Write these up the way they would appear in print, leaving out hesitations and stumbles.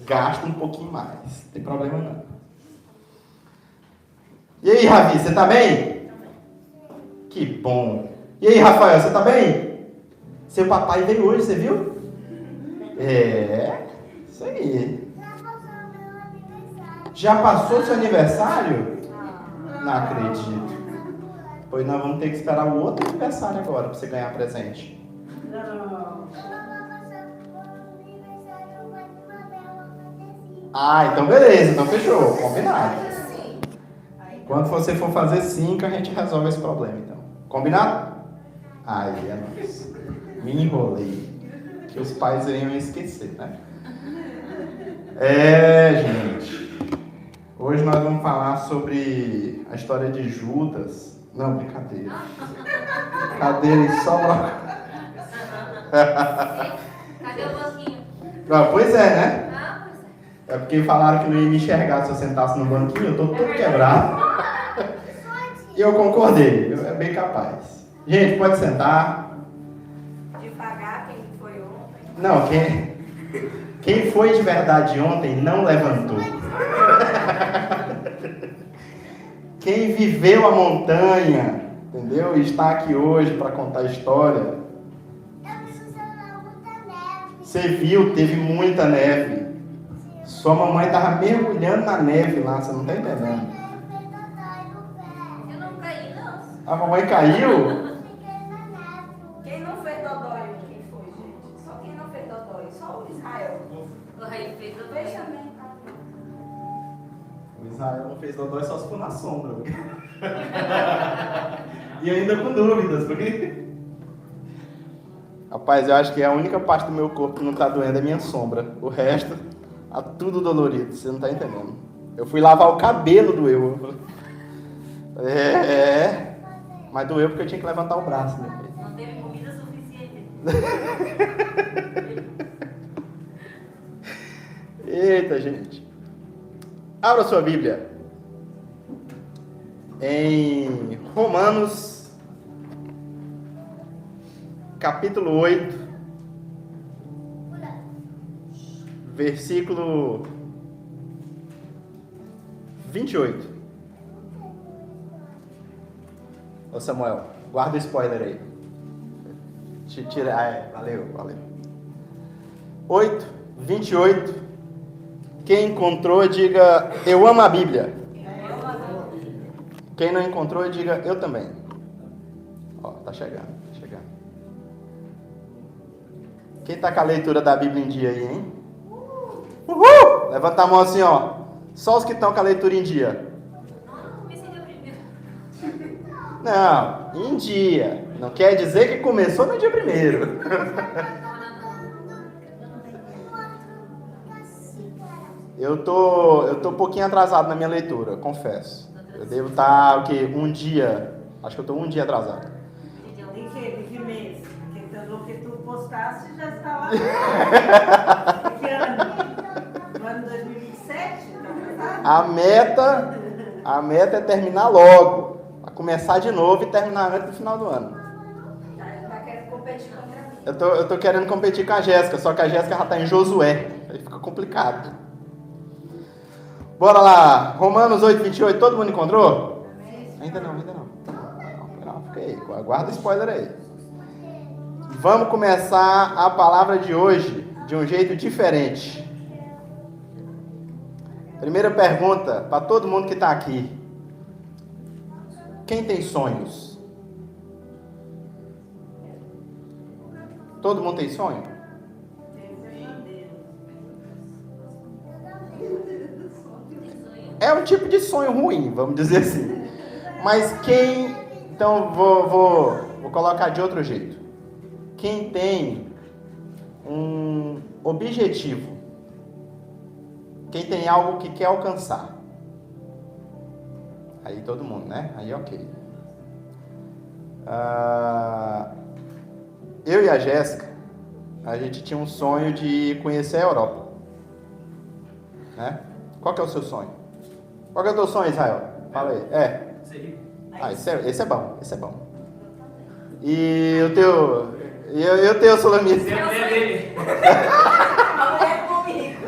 gasta um pouquinho mais. Não tem problema não. E aí, Ravi, você tá bem? Que bom. E aí, Rafael, você tá bem? Seu papai veio hoje, você viu? É, isso aí. Já passou seu aniversário? Não acredito. Pois nós vamos ter que esperar o outro aniversário agora para você ganhar presente. Ah, então beleza, então fechou, combinado. Quando você for fazer 5, a gente resolve esse problema, então. Combinado? Aí é nóis. Me enrolei. Que os pais iriam esquecer, né? Gente. Hoje nós vamos falar sobre a história de Judas. Não, brincadeira. Cadeira só Cadê o banquinho? Pois é, né? Pois É porque falaram que não ia me enxergar se eu sentasse no banquinho, eu tô todo quebrado. E eu concordei, é bem capaz. Gente, pode sentar. Devagar, quem foi ontem? Não, quem foi de verdade ontem não levantou. Quem viveu a montanha, entendeu? E está aqui hoje para contar a história. Você viu, teve muita neve. Sua mamãe estava mergulhando na neve lá, você não está entendendo. Eu não caí, não. A mamãe caiu? Quem não fez dodói? Quem foi, gente? Só quem não fez dodói? Só o Israel. O rei fez dodói também. O Israel não fez dodói só se for na sombra. E ainda com dúvidas, porque... Rapaz, eu acho que a única parte do meu corpo que não está doendo é a minha sombra. O resto, tá tudo dolorido, você não está entendendo. Eu fui lavar o cabelo, doeu. Mas doeu porque eu tinha que levantar o braço, né? Não teve comida suficiente. Eita, gente. Abra sua Bíblia. Em Romanos, capítulo 8, versículo 28. Ô Samuel, guarda o spoiler aí. Valeu. 8, 28. Quem encontrou, diga, eu amo a Bíblia. Quem não encontrou, diga, eu também. Ó, tá chegando. Quem tá com a leitura da Bíblia em dia aí, hein? Uhul! Levanta a mão assim, ó. Só os que estão com a leitura em dia. Não, comecei no primeiro. Não, em dia. Não quer dizer que começou no dia primeiro. Eu tô um pouquinho atrasado na minha leitura, confesso. Eu devo estar, um dia... Acho que eu tô um dia atrasado. De que mês? Porque pelo que tu postaste já está lá. De que ano? No ano 2027? A meta é terminar logo. Pra começar de novo e terminar antes do final do ano. Tá querendo competir contra mim. Eu tô querendo competir com a Jéssica, só que a Jéssica já tá em Josué. Aí fica complicado. Bora lá, Romanos 8, 28, todo mundo encontrou? Ainda não. Fica aí, guarda o spoiler aí. Vamos começar a palavra de hoje de um jeito diferente. Primeira pergunta para todo mundo que está aqui. Quem tem sonhos? Todo mundo tem sonho? É um tipo de sonho ruim, vamos dizer assim. Mas quem... Então, vou colocar de outro jeito. Quem tem um objetivo, quem tem algo que quer alcançar. Aí todo mundo, né? Aí ok. Eu e a Jéssica, a gente tinha um sonho de conhecer a Europa. Né? Qual que é o seu sonho? Qual que é o teu sonho, Israel? Fala aí. Esse é bom. E o teu... E o teu, Solamita? A mulher comigo.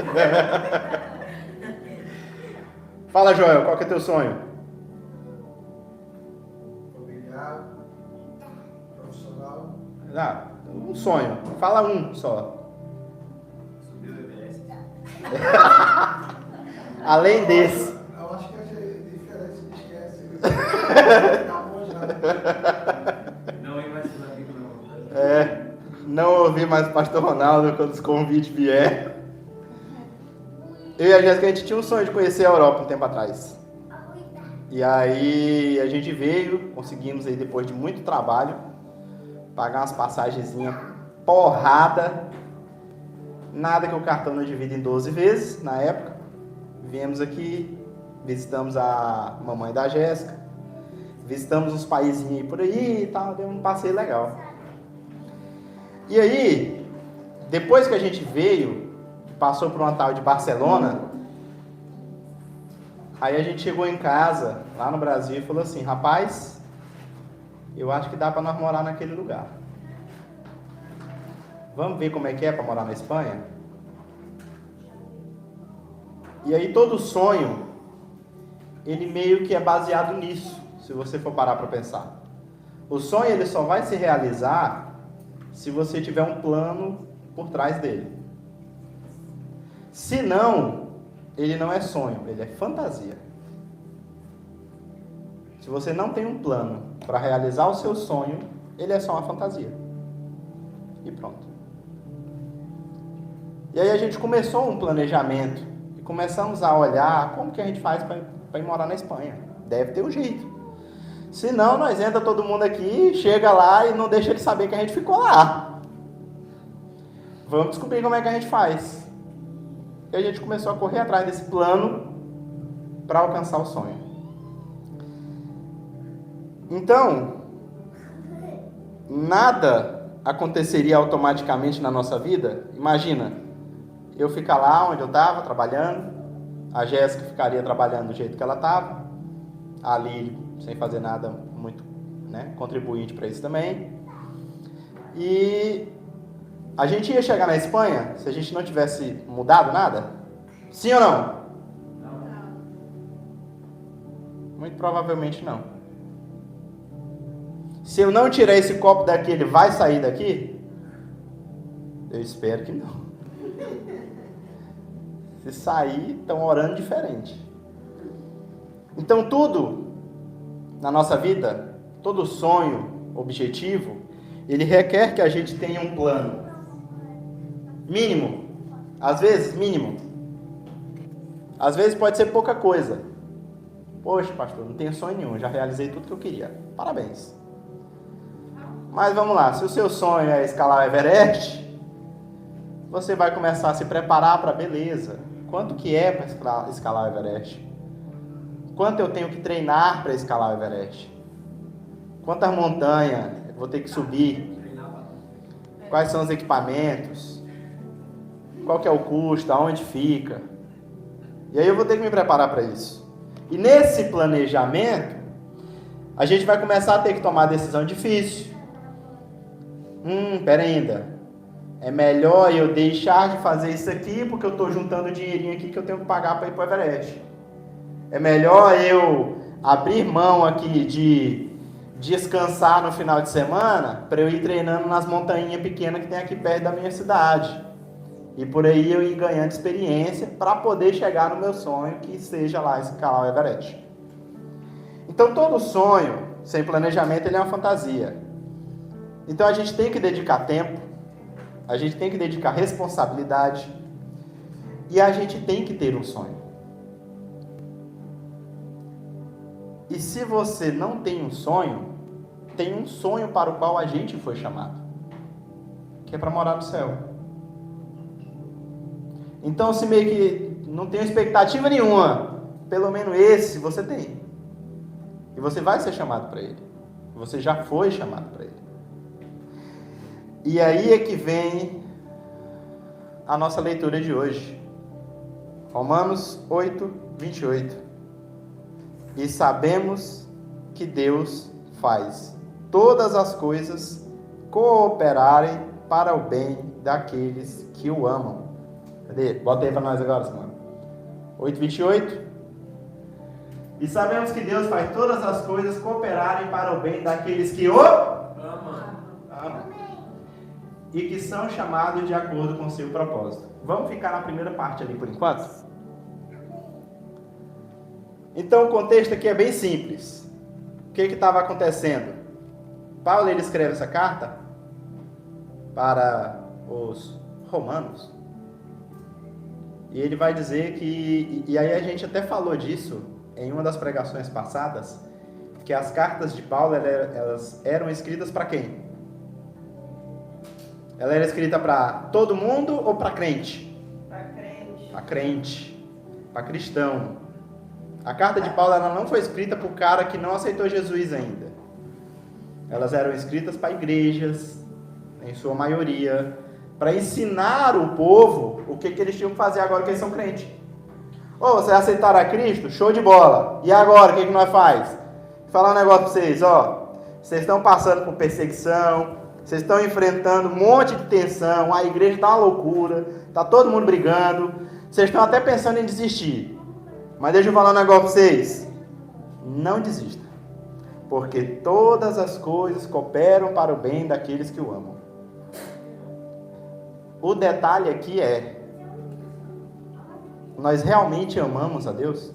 Fala, Joel, qual que é teu sonho? Familiar, profissional. Ah, um sonho. Fala um só. Subir o Everest. Além desse. Eu acho que é diferente, esquece. Tá bom já. Não ir mais pela vida, não. Não ouvir mais o pastor Ronaldo quando os convites vier. Eu e a Jéssica, a gente tinha um sonho de conhecer a Europa um tempo atrás. E aí a gente veio, conseguimos aí depois de muito trabalho, pagar umas passagenzinhas porrada. Nada que o cartão não divida em 12 vezes, na época. Viemos aqui, visitamos a mamãe da Jéssica, visitamos uns paizinhos aí por aí e tal, deu um passeio legal. E aí, depois que a gente veio, passou por uma tal de Barcelona, aí a gente chegou em casa, lá no Brasil, e falou assim, rapaz, eu acho que dá para nós morar naquele lugar. Vamos ver como é que é para morar na Espanha? E aí todo sonho, ele meio que é baseado nisso, se você for parar para pensar. O sonho, ele só vai se realizar se você tiver um plano por trás dele. Se não, ele não é sonho, ele é fantasia. Se você não tem um plano para realizar o seu sonho, ele é só uma fantasia. E pronto. E aí a gente começou um planejamento e começamos a olhar como que a gente faz para ir morar na Espanha. Deve ter um jeito. Se não, nós entra todo mundo aqui, chega lá e não deixa ele saber que a gente ficou lá. Vamos descobrir como é que a gente faz. E a gente começou a correr atrás desse plano para alcançar o sonho. Então, nada aconteceria automaticamente na nossa vida. Imagina, eu ficar lá onde eu estava trabalhando, a Jéssica ficaria trabalhando do jeito que ela estava, ali sem fazer nada muito, contribuinte para isso também. E a gente ia chegar na Espanha se a gente não tivesse mudado nada? Sim ou não? Não. Muito provavelmente não. Se eu não tirar esse copo daqui, ele vai sair daqui? Eu espero que não. Se sair, estão orando diferente. Então tudo na nossa vida, todo sonho, objetivo, ele requer que a gente tenha um plano. Mínimo. Às vezes, mínimo. Às vezes pode ser pouca coisa. Poxa, pastor, não tenho sonho nenhum, já realizei tudo que eu queria. Parabéns. Mas vamos lá, se o seu sonho é escalar o Everest, você vai começar a se preparar para beleza. Quanto que é para escalar o Everest? Quanto eu tenho que treinar para escalar o Everest? Quantas montanhas eu vou ter que subir? Quais são os equipamentos? Qual que é o custo? Aonde fica? E aí eu vou ter que me preparar para isso. E nesse planejamento, a gente vai começar a ter que tomar decisão difícil. Pera ainda. É melhor eu deixar de fazer isso aqui porque eu estou juntando dinheirinho aqui que eu tenho que pagar para ir para o Everest. É melhor eu abrir mão aqui de descansar no final de semana para eu ir treinando nas montanhas pequenas que tem aqui perto da minha cidade. E por aí eu ir ganhando experiência para poder chegar no meu sonho, que seja lá escalar o Everest. Então todo sonho, sem planejamento, ele é uma fantasia. Então a gente tem que dedicar tempo, a gente tem que dedicar responsabilidade e a gente tem que ter um sonho. E se você não tem um sonho, tem um sonho para o qual a gente foi chamado, que é para morar no céu. Então, se meio que não tem expectativa nenhuma, pelo menos esse você tem. E você vai ser chamado para ele. Você já foi chamado para ele. E aí é que vem a nossa leitura de hoje. Romanos 8, 28. E sabemos que Deus faz todas as coisas cooperarem para o bem daqueles que o amam, Cadê? Bota aí para nós agora, Simão. 8:28. E sabemos que Deus faz todas as coisas cooperarem para o bem daqueles que o amam. E que são chamados de acordo com o seu propósito. Vamos ficar na primeira parte ali por enquanto? Então o contexto aqui é bem simples. O que estava acontecendo? Paulo ele escreve essa carta para os romanos. E ele vai dizer que, e aí a gente até falou disso em uma das pregações passadas, que as cartas de Paulo elas eram escritas para quem? Ela era escrita para todo mundo ou para crente? Para crente. Para crente, para cristão. A carta de Paulo ela não foi escrita para o cara que não aceitou Jesus ainda. Elas eram escritas para igrejas, em sua maioria, para ensinar o povo o que eles tinham que fazer agora que eles são crentes. Ô, vocês aceitaram a Cristo? Show de bola. E agora, o que nós faz? Vou falar um negócio para vocês, ó. Vocês estão passando por perseguição, vocês estão enfrentando um monte de tensão, a igreja está uma loucura, está todo mundo brigando, vocês estão até pensando em desistir. Mas deixa eu falar um negócio para vocês. Não desista. Porque todas as coisas cooperam para o bem daqueles que o amam. O detalhe aqui é: nós realmente amamos a Deus?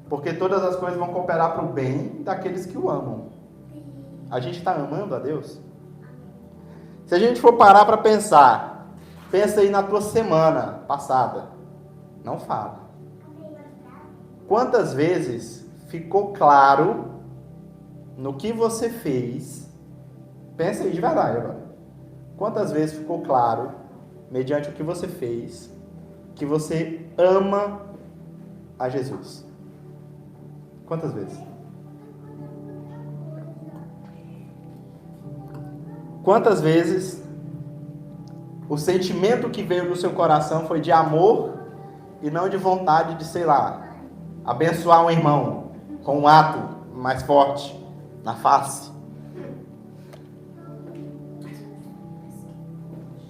Porque todas as coisas vão cooperar para o bem daqueles que o amam. A gente está amando a Deus? Se a gente for parar para pensar, pensa aí na tua semana passada. Não fala. Quantas vezes ficou claro no que você fez? Pensa aí de verdade agora. Quantas vezes ficou claro, mediante o que você fez, que você ama a Jesus? Quantas vezes? Quantas vezes o sentimento que veio no seu coração foi de amor e não de vontade de, sei lá, abençoar um irmão com um ato mais forte na face?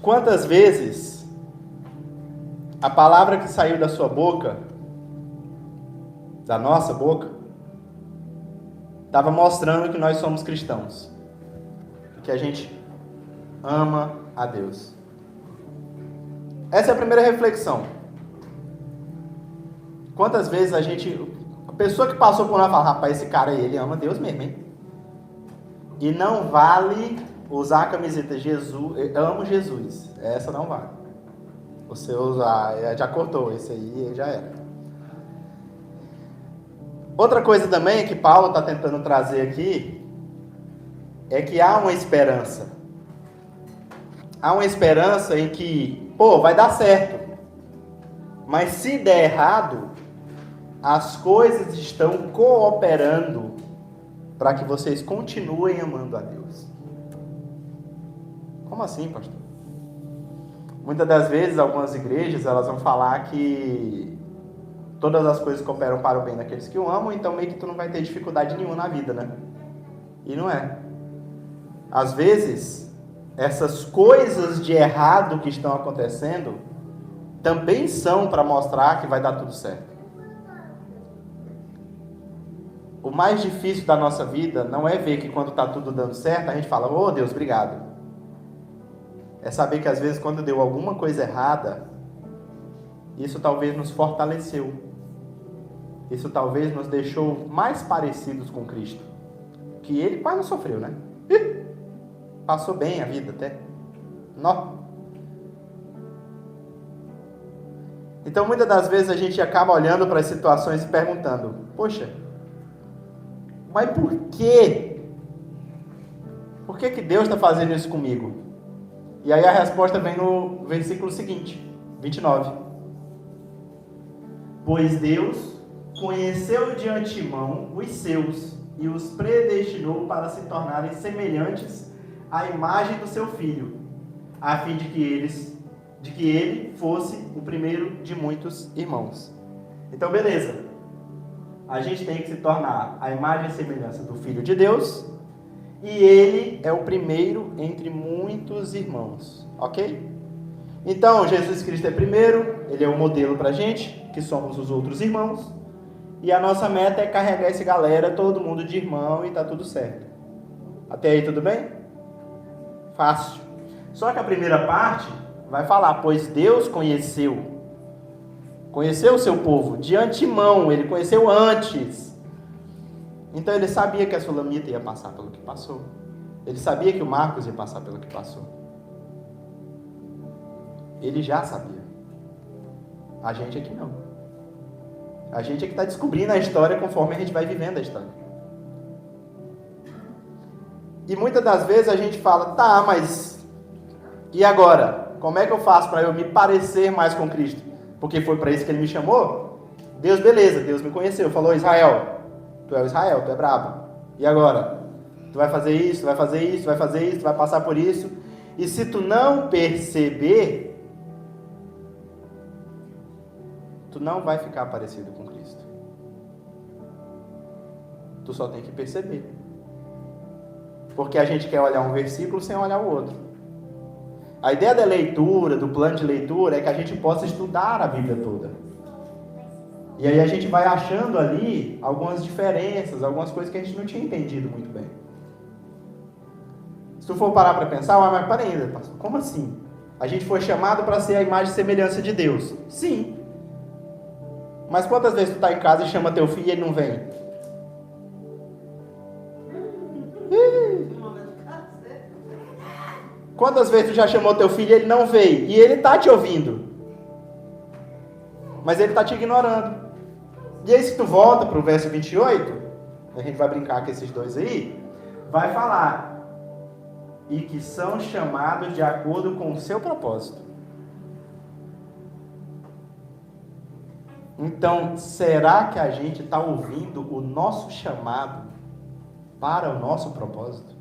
Quantas vezes a palavra que saiu da sua boca, da nossa boca, estava mostrando que nós somos cristãos, que a gente ama a Deus? Essa é a primeira reflexão. Quantas vezes a pessoa que passou por nós fala: rapaz, esse cara aí, ele ama Deus mesmo, hein? E não vale usar a camiseta Jesus, eu amo Jesus. Essa não vale. Você usar, já cortou, esse aí já era. Outra coisa também que Paulo está tentando trazer aqui é que há uma esperança. Há uma esperança em que, vai dar certo. Mas se der errado, as coisas estão cooperando para que vocês continuem amando a Deus. Como assim, pastor? Muitas das vezes, algumas igrejas, elas vão falar que todas as coisas cooperam para o bem daqueles que o amam, então meio que tu não vai ter dificuldade nenhuma na vida, né? E não é. Às vezes, essas coisas de errado que estão acontecendo também são para mostrar que vai dar tudo certo. O mais difícil da nossa vida não é ver que quando está tudo dando certo, a gente fala: oh Deus, obrigado. É saber que às vezes quando deu alguma coisa errada, isso talvez nos fortaleceu. Isso talvez nos deixou mais parecidos com Cristo. Que ele quase não sofreu, né? Passou bem a vida até. Não. Então muitas das vezes a gente acaba olhando para as situações e perguntando: poxa, mas por quê? Por que Deus está fazendo isso comigo? E aí a resposta vem no versículo seguinte, 29. Pois Deus conheceu de antemão os seus e os predestinou para se tornarem semelhantes à imagem do seu Filho, a fim de que ele fosse o primeiro de muitos irmãos. Então, beleza. A gente tem que se tornar a imagem e semelhança do Filho de Deus, e ele é o primeiro entre muitos irmãos, ok? Então, Jesus Cristo é primeiro, ele é o modelo pra gente, que somos os outros irmãos, e a nossa meta é carregar essa galera, todo mundo de irmão, e tá tudo certo. Até aí tudo bem? Fácil. Só que a primeira parte vai falar, pois Deus conheceu o seu povo de antemão, ele conheceu antes. Então ele sabia que a Sulamita ia passar pelo que passou. Ele sabia que o Marcos ia passar pelo que passou. Ele já sabia. A gente aqui não. A gente é que está descobrindo a história conforme a gente vai vivendo a história. E muitas das vezes a gente fala, tá, mas e agora? Como é que eu faço para eu me parecer mais com Cristo? Porque foi para isso que ele me chamou? Deus, beleza, Deus me conheceu, falou, Israel, tu é o Israel, tu é brabo. E agora? Tu vai fazer isso, tu vai fazer isso, tu vai fazer isso, tu vai passar por isso. E se tu não perceber, tu não vai ficar parecido com Cristo. Tu só tem que perceber. Porque a gente quer olhar um versículo sem olhar o outro. A ideia da leitura, do plano de leitura, é que a gente possa estudar a Bíblia toda. E aí a gente vai achando ali algumas diferenças, algumas coisas que a gente não tinha entendido muito bem. Se tu for parar para pensar, mas para ainda, pastor, como assim? A gente foi chamado para ser a imagem e semelhança de Deus. Sim. Mas quantas vezes tu está em casa e chama teu filho e ele não vem? Quantas vezes tu já chamou teu filho e ele não veio? E ele está te ouvindo. Mas ele está te ignorando. E aí se tu volta para o verso 28, a gente vai brincar com esses dois aí, vai falar, e que são chamados de acordo com o seu propósito. Então, será que a gente está ouvindo o nosso chamado para o nosso propósito?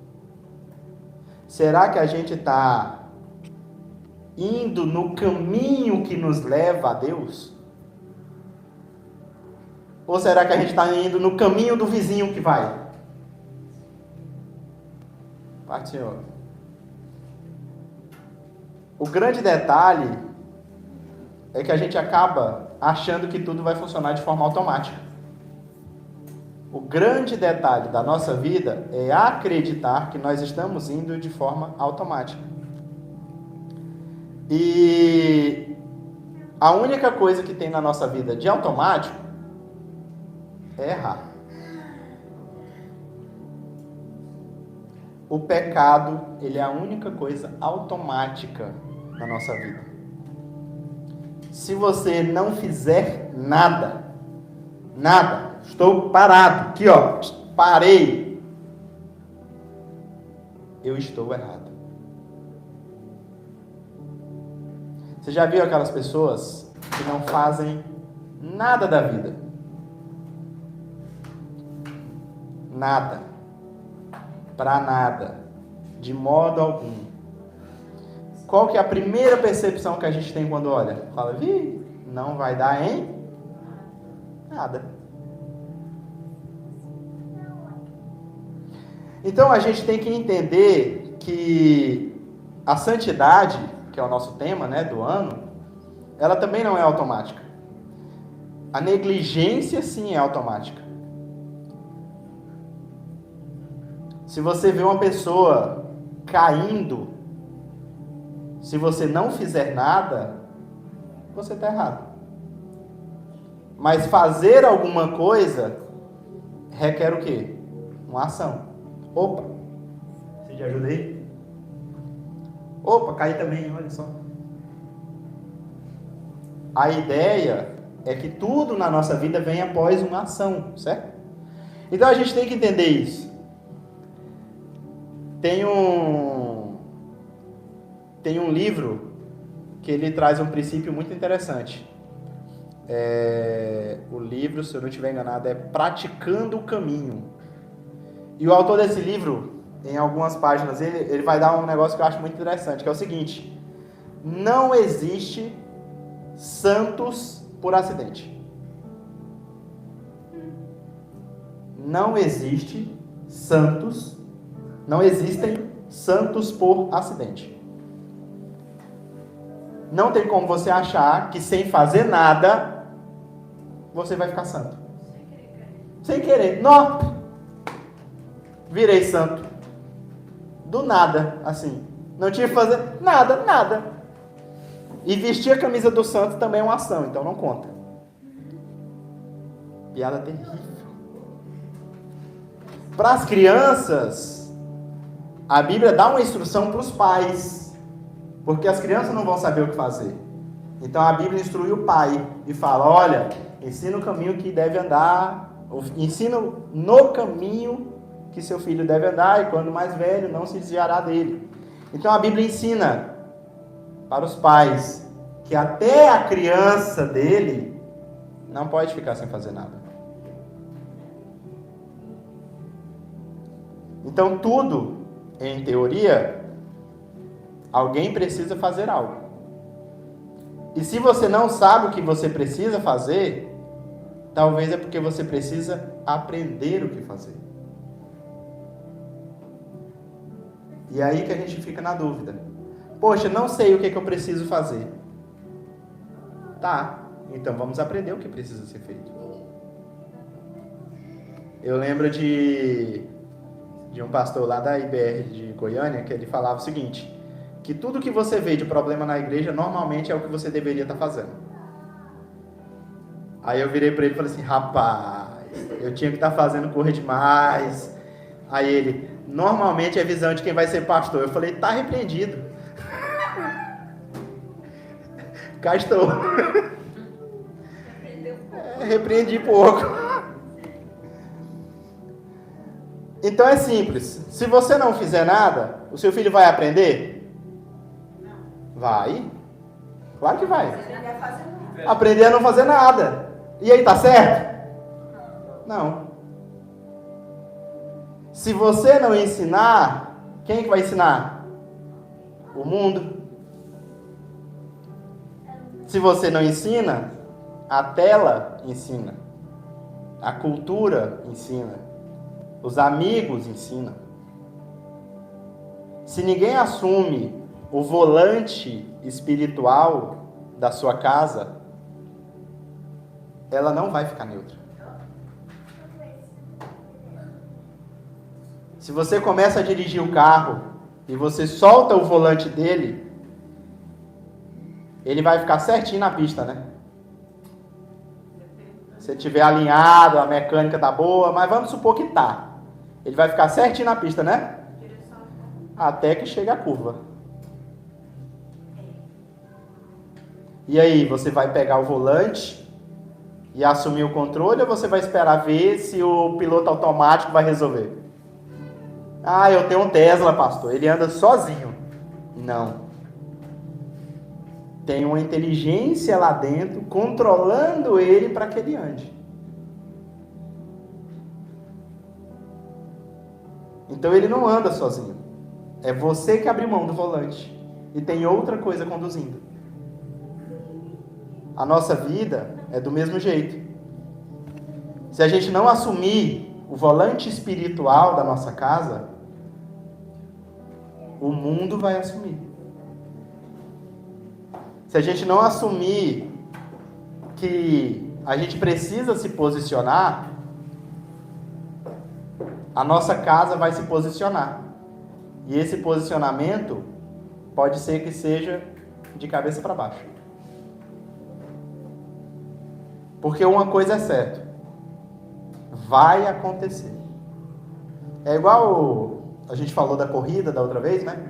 Será que a gente está indo no caminho que nos leva a Deus? Ou será que a gente está indo no caminho do vizinho que vai? Parte, Senhor. O grande detalhe é que a gente acaba achando que tudo vai funcionar de forma automática. O grande detalhe da nossa vida é acreditar que nós estamos indo de forma automática. E a única coisa que tem na nossa vida de automático é errar. O pecado, ele é a única coisa automática na nossa vida. Se você não fizer nada, estou parado, aqui ó, parei, eu estou errado. Você já viu aquelas pessoas que não fazem nada da vida? Nada. Para nada. De modo algum. Qual que é a primeira percepção que a gente tem quando olha? Fala, não vai dar em nada. Então a gente tem que entender que a santidade, que é o nosso tema, né, do ano, ela também não é automática. A negligência sim é automática. Se você vê uma pessoa caindo, se você não fizer nada, você está errado. Mas fazer alguma coisa requer o quê? Uma ação. Opa, você te ajudei? Opa, caí também, olha só. A ideia é que tudo na nossa vida vem após uma ação, certo? Então a gente tem que entender isso. Tem um livro que ele traz um princípio muito interessante. O livro, se eu não estiver enganado, é Praticando o Caminho. E o autor desse livro, em algumas páginas, ele vai dar um negócio que eu acho muito interessante, que é o seguinte: não existe santos por acidente. Não existe santos Não existem santos por acidente. Não tem como você achar que sem fazer nada, você vai ficar santo. Sem querer. Não. Virei santo. Do nada, assim. Não tinha que fazer nada. E vestir a camisa do santo também é uma ação, então não conta. Piada terrível. Para as crianças, a Bíblia dá uma instrução para os pais, porque as crianças não vão saber o que fazer. Então a Bíblia instrui o pai e fala: olha, ensina o caminho que deve andar, ensina no caminho que seu filho deve andar, e quando mais velho não se desviará dele. Então a Bíblia ensina para os pais que até a criança dele não pode ficar sem fazer nada. Então tudo, em teoria, alguém precisa fazer algo. E se você não sabe o que você precisa fazer, talvez é porque você precisa aprender o que fazer. E aí que a gente fica na dúvida. Poxa, não sei o que eu preciso fazer. Tá, então vamos aprender o que precisa ser feito. Eu lembro de um pastor lá da IBR de Goiânia, que ele falava o seguinte, que tudo que você vê de problema na igreja, normalmente é o que você deveria estar fazendo. Aí eu virei para ele e falei assim: rapaz, eu tinha que estar fazendo correr demais. Aí ele: normalmente é visão de quem vai ser pastor. Eu falei: tá repreendido. Cá estou. Repreendi pouco. Então é simples. Se você não fizer nada, o seu filho vai aprender? Vai. Claro que vai. Aprender a não fazer nada. E aí, tá certo? Não. Se você não ensinar, quem que vai ensinar? O mundo. Se você não ensina, a tela ensina. A cultura ensina. Os amigos ensinam. Se ninguém assume o volante espiritual da sua casa, ela não vai ficar neutra. Se você começa a dirigir o carro e você solta o volante dele, ele vai ficar certinho na pista, né? Se estiver alinhado, a mecânica tá boa, mas vamos supor que tá. Ele vai ficar certinho na pista, né? Até que chega a curva. E aí, você vai pegar o volante e assumir o controle, ou você vai esperar ver se o piloto automático vai resolver? Ah, eu tenho um Tesla, pastor, ele anda sozinho. Não. Tem uma inteligência lá dentro controlando ele para que ele ande. Então ele não anda sozinho. É você que abre mão do volante. E tem outra coisa conduzindo. A nossa vida é do mesmo jeito. Se a gente não assumir o volante espiritual da nossa casa, o mundo vai assumir. Se a gente não assumir que a gente precisa se posicionar, a nossa casa vai se posicionar. E esse posicionamento pode ser que seja de cabeça para baixo. Porque uma coisa é certa, vai acontecer. É igual a gente falou da corrida da outra vez, né?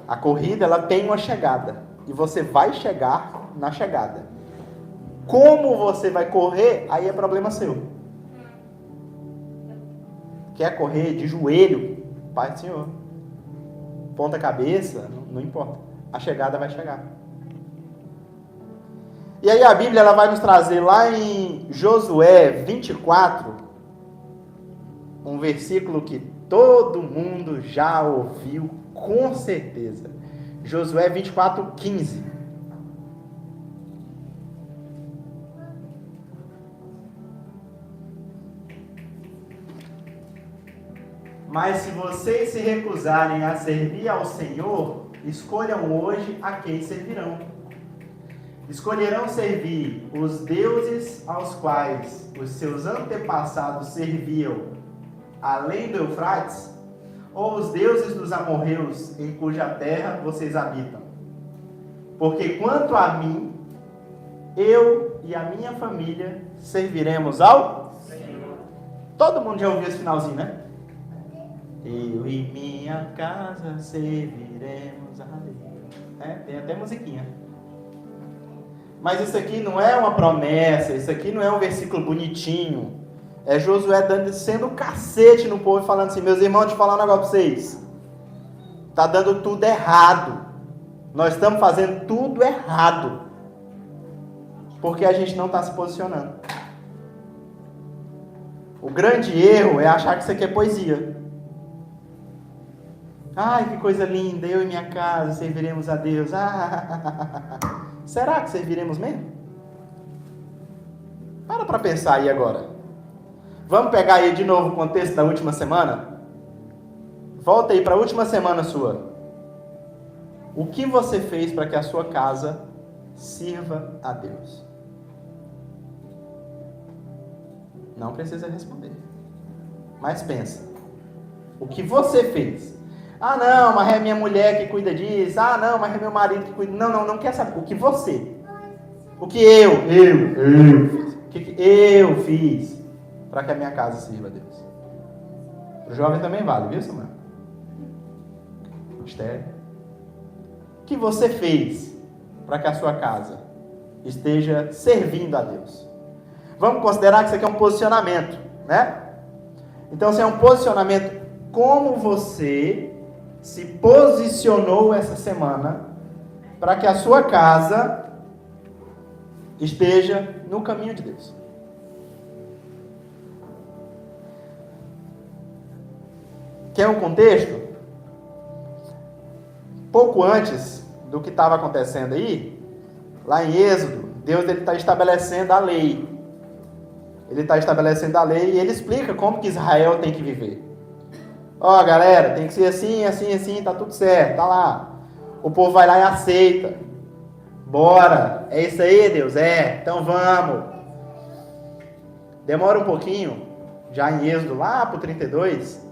A corrida, ela tem uma chegada. E você vai chegar na chegada. Como você vai correr, aí é problema seu. Quer correr de joelho? Pai do Senhor. Ponta cabeça, não importa. A chegada vai chegar. E aí a Bíblia ela vai nos trazer lá em Josué 24, um versículo que todo mundo já ouviu com certeza. Josué 24, 15. Mas se vocês se recusarem a servir ao Senhor, escolham hoje a quem servirão. Escolherão servir os deuses aos quais os seus antepassados serviam, além do Eufrates, ou os deuses dos amorreus em cuja terra vocês habitam? Porque quanto a mim, eu e a minha família serviremos ao Senhor. Todo mundo já ouviu esse finalzinho, né? Eu e minha casa serviremos a Deus. Tem até musiquinha. Mas isso aqui não é uma promessa, isso aqui não é um versículo bonitinho. É Josué sendo cacete no povo e falando assim: meus irmãos, deixa eu falar um negócio pra vocês. Tá dando tudo errado. Nós estamos fazendo tudo errado. Porque a gente não está se posicionando. O grande erro é achar que isso aqui é poesia. Ai, que coisa linda, eu e minha casa serviremos a Deus. Será que serviremos mesmo? Para pensar aí agora. Vamos pegar aí de novo o contexto da última semana? Volta aí para a última semana sua. O que você fez para que a sua casa sirva a Deus? Não precisa responder. Mas pensa. O que você fez? Ah, não, mas é minha mulher que cuida disso. Ah, não, mas é meu marido que cuida. Não quer saber. O que você? O que eu fiz? O que eu fiz para que a minha casa sirva a Deus? O jovem também vale, viu, Samuel? Mistério. O que você fez para que a sua casa esteja servindo a Deus? Vamos considerar que isso aqui é um posicionamento, né? Então, se é um posicionamento, como você se posicionou essa semana para que a sua casa esteja no caminho de Deus? Quer um contexto? Pouco antes do que estava acontecendo aí, lá em Êxodo, Deus está estabelecendo a lei. Ele está estabelecendo a lei e ele explica como que Israel tem que viver. Ó, galera, tem que ser assim, assim, assim, tá tudo certo, tá lá. O povo vai lá e aceita. Bora, é isso aí, Deus? Então vamos. Demora um pouquinho, já em Êxodo, lá pro 32,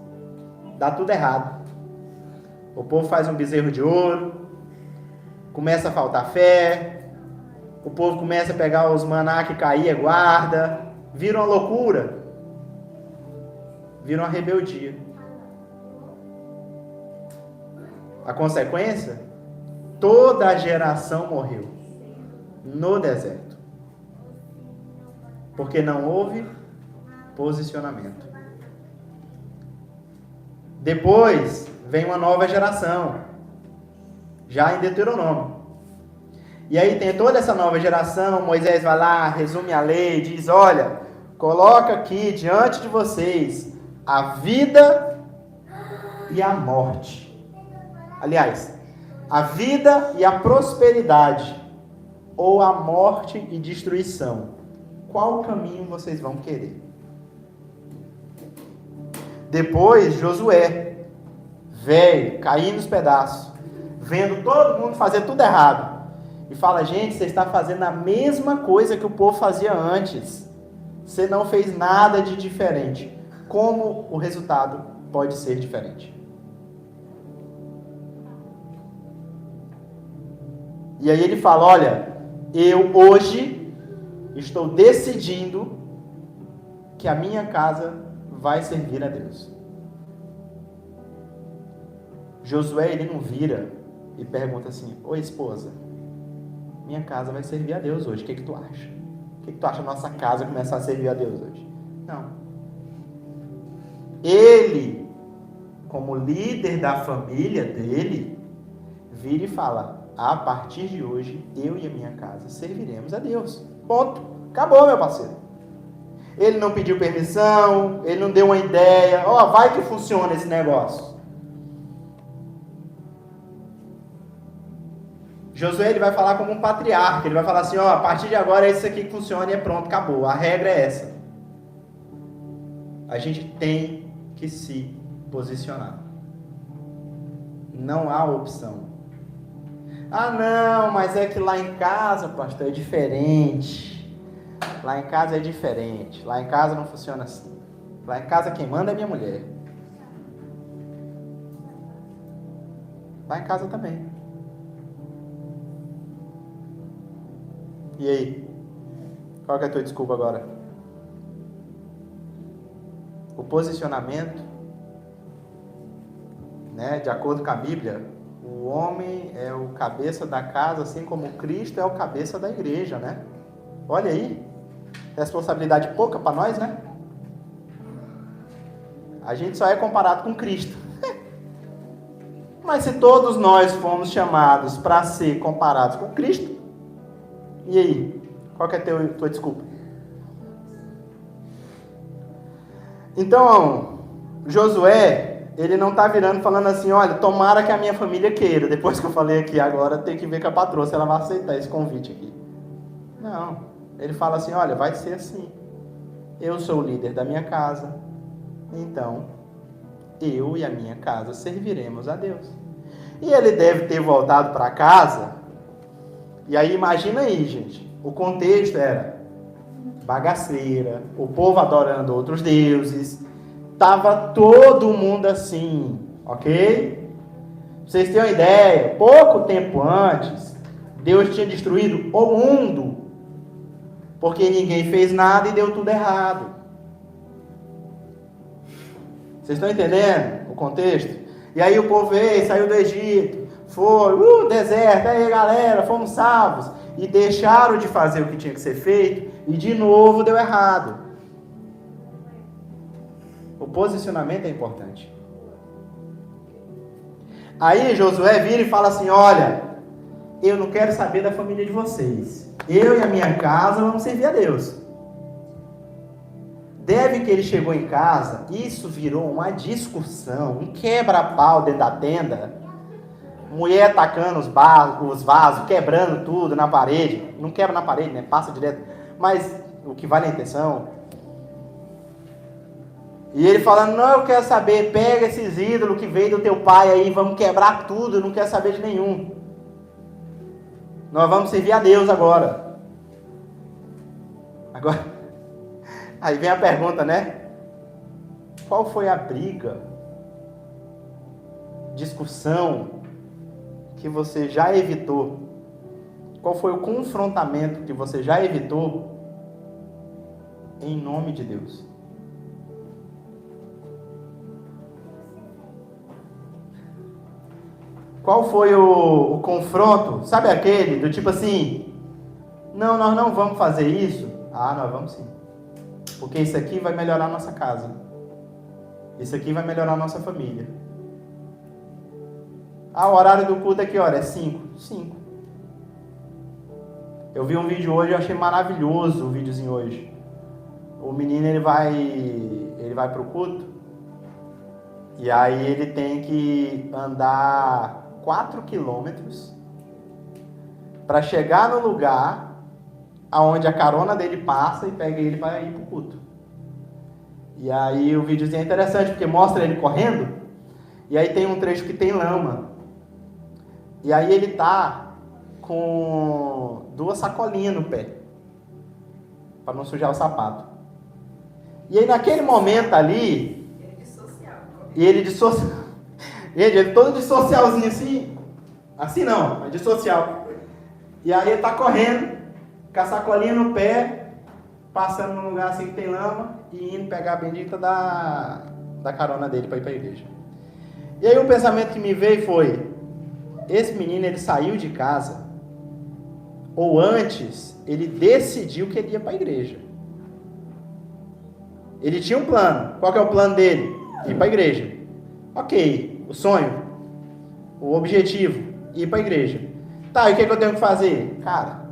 dá tudo errado. O povo faz um bezerro de ouro, começa a faltar fé, o povo começa a pegar os maná que caía, guarda, vira uma loucura, vira uma rebeldia. A consequência? Toda a geração morreu no deserto. Porque não houve posicionamento. Depois vem uma nova geração, já em Deuteronômio. E aí tem toda essa nova geração, Moisés vai lá, resume a lei, diz: olha, coloca aqui diante de vocês a vida e a morte. Aliás, a vida e a prosperidade, ou a morte e destruição. Qual caminho vocês vão querer? Depois, Josué, velho, caindo nos pedaços, vendo todo mundo fazer tudo errado, e fala: gente, você está fazendo a mesma coisa que o povo fazia antes. Você não fez nada de diferente. Como o resultado pode ser diferente? E aí ele fala: olha, eu hoje estou decidindo que a minha casa vai servir a Deus. Josué, ele não vira e pergunta assim: oi, esposa, minha casa vai servir a Deus hoje, o que tu acha? O que tu acha da nossa casa começar a servir a Deus hoje? Não. Ele, como líder da família dele, vira e fala: a partir de hoje, eu e a minha casa serviremos a Deus. Ponto. Acabou, meu parceiro. Ele não pediu permissão, ele não deu uma ideia. Ó, vai que funciona esse negócio. Josué, ele vai falar como um patriarca. Ele vai falar assim: ó, a partir de agora é isso aqui que funciona e é pronto, acabou. A regra é essa. A gente tem que se posicionar. Não há opção. Ah, não, mas é que lá em casa, pastor, é diferente. Lá em casa é diferente. Lá em casa não funciona assim. Lá em casa quem manda é minha mulher. Lá em casa também. E aí? Qual que é a tua desculpa agora? O posicionamento, né, de acordo com a Bíblia, o homem é o cabeça da casa, assim como Cristo é o cabeça da igreja, né? Olha aí, responsabilidade pouca para nós, né? A gente só é comparado com Cristo. Mas se todos nós fomos chamados para ser comparados com Cristo, e aí? Qual que é a tua desculpa? Então, Josué, ele não está virando falando assim, olha, tomara que a minha família queira. Depois que eu falei aqui, agora tem que ver com a patroa se ela vai aceitar esse convite aqui. Não, ele fala assim, olha, vai ser assim. Eu sou o líder da minha casa, então eu e a minha casa serviremos a Deus. E ele deve ter voltado para casa, e aí imagina aí, gente, o contexto era bagaceira, o povo adorando outros deuses, estava todo mundo assim, ok? Pra vocês terem uma ideia, pouco tempo antes, Deus tinha destruído o mundo, porque ninguém fez nada e deu tudo errado. Vocês estão entendendo o contexto? E aí o povo veio, saiu do Egito, foi, deserto, aí galera, fomos salvos. E deixaram de fazer o que tinha que ser feito, e de novo deu errado. O posicionamento é importante. Aí Josué vira e fala assim, olha, eu não quero saber da família de vocês. Eu e a minha casa vamos servir a Deus. Deve que ele chegou em casa, isso virou uma discussão, um quebra-pau dentro da tenda. Mulher atacando os vasos, quebrando tudo na parede. Não quebra na parede, né? Passa direto. Mas o que vale a intenção. E ele falando, não, eu quero saber, pega esses ídolos que veio do teu pai aí, vamos quebrar tudo, eu não quero saber de nenhum. Nós vamos servir a Deus agora. Aí vem a pergunta, né? Qual foi a briga, discussão que você já evitou? Qual foi o confrontamento que você já evitou em nome de Deus? Qual foi o confronto? Sabe aquele do tipo assim, não, nós não vamos fazer isso? Ah, nós vamos sim. Porque isso aqui vai melhorar a nossa casa. Isso aqui vai melhorar a nossa família. Ah, o horário do culto é que hora? É 5. 5. Eu vi um vídeo hoje, eu achei maravilhoso o videozinho hoje. O menino, ele vai pro culto. E aí ele tem que andar 4 quilômetros para chegar no lugar aonde a carona dele passa e pega ele para ir pro culto. E aí o videozinho é interessante, porque mostra ele correndo, e aí tem um trecho que tem lama. E aí ele tá com 2 sacolinhas no pé, para não sujar o sapato. E aí naquele momento ali, ele todo de socialzinho assim não, mas de social. E aí ele tá correndo, com a sacolinha no pé, passando num lugar assim que tem lama, e indo pegar a bendita da carona dele para ir para a igreja. E aí o pensamento que me veio foi, esse menino, ele saiu de casa, ou antes, ele decidiu que ele ia para a igreja. Ele tinha um plano. Qual que é o plano dele? Ir para a igreja. Ok, o sonho, o objetivo, ir para a igreja. Tá, e o que eu tenho que fazer? Cara,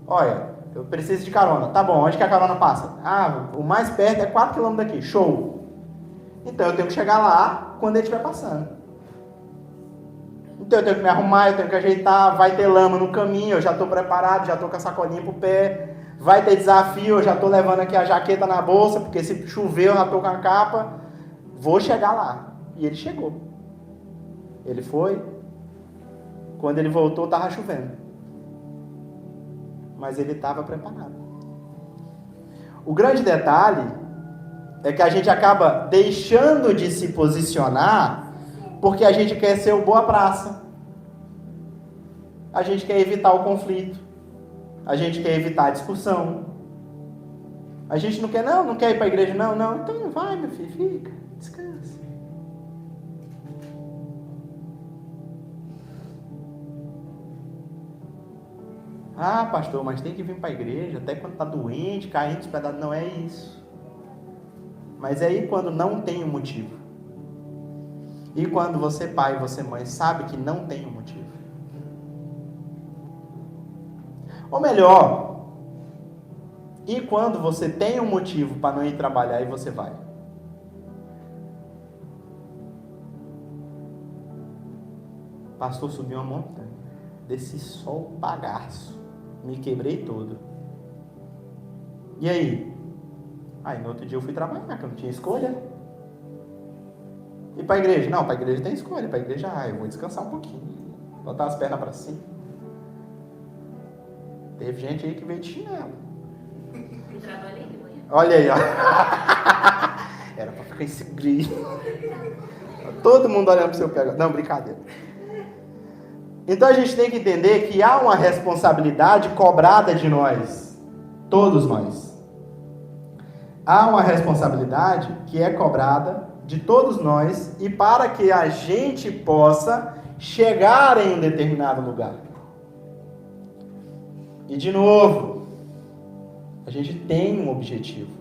olha, eu preciso de carona. Tá bom, onde que a carona passa? Ah, o mais perto é 4 km daqui. Show. Então eu tenho que chegar lá quando ele estiver passando. Então eu tenho que me arrumar, eu tenho que ajeitar, vai ter lama no caminho, eu já estou preparado, já estou com a sacolinha pro pé, vai ter desafio, eu já estou levando aqui a jaqueta na bolsa, porque se chover eu já estou com a capa, vou chegar lá. E ele chegou. Ele foi. Quando ele voltou, estava chovendo. Mas ele estava preparado. O grande detalhe é que a gente acaba deixando de se posicionar porque a gente quer ser o boa praça. A gente quer evitar o conflito. A gente quer evitar a discussão. A gente não quer ir para a igreja, não. Então não vai, meu filho, fica, descansa. Ah, pastor, mas tem que vir para a igreja, até quando está doente, caindo dos pedaços. Não é isso. Mas é aí quando não tem um motivo. E quando você pai e você mãe sabe que não tem um motivo. Ou melhor, e quando você tem um motivo para não ir trabalhar e você vai? Pastor, subi uma montanha, desci sol bagaço, me quebrei todo. E aí? Aí no outro dia eu fui trabalhar, que eu não tinha escolha. E para a igreja? Não, para a igreja tem escolha. Para a igreja, eu vou descansar um pouquinho, botar as pernas para cima. Teve gente aí que veio de chinelo. Eu trabalhei de manhã. Olha aí, ó. Era para ficar esse brilho. Todo mundo olhando para o seu pé. Não, brincadeira. Então a gente tem que entender que há uma responsabilidade cobrada de nós. Todos nós. Há uma responsabilidade que é cobrada de todos nós e para que a gente possa chegar em um determinado lugar. E de novo, a gente tem um objetivo.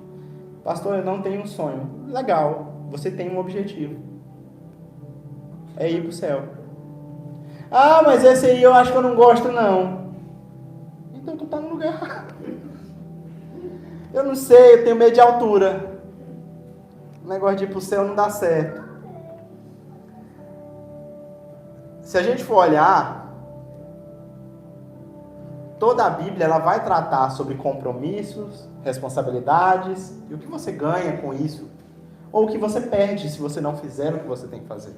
Pastor, eu não tenho um sonho. Legal, você tem um objetivo. É ir para o céu. Ah, mas esse aí eu acho que eu não gosto não. Então tu está no lugar errado. Eu não sei, eu tenho medo de altura. O negócio de ir para o céu não dá certo. Se a gente for olhar, toda a Bíblia ela vai tratar sobre compromissos, responsabilidades e o que você ganha com isso, ou o que você perde se você não fizer o que você tem que fazer.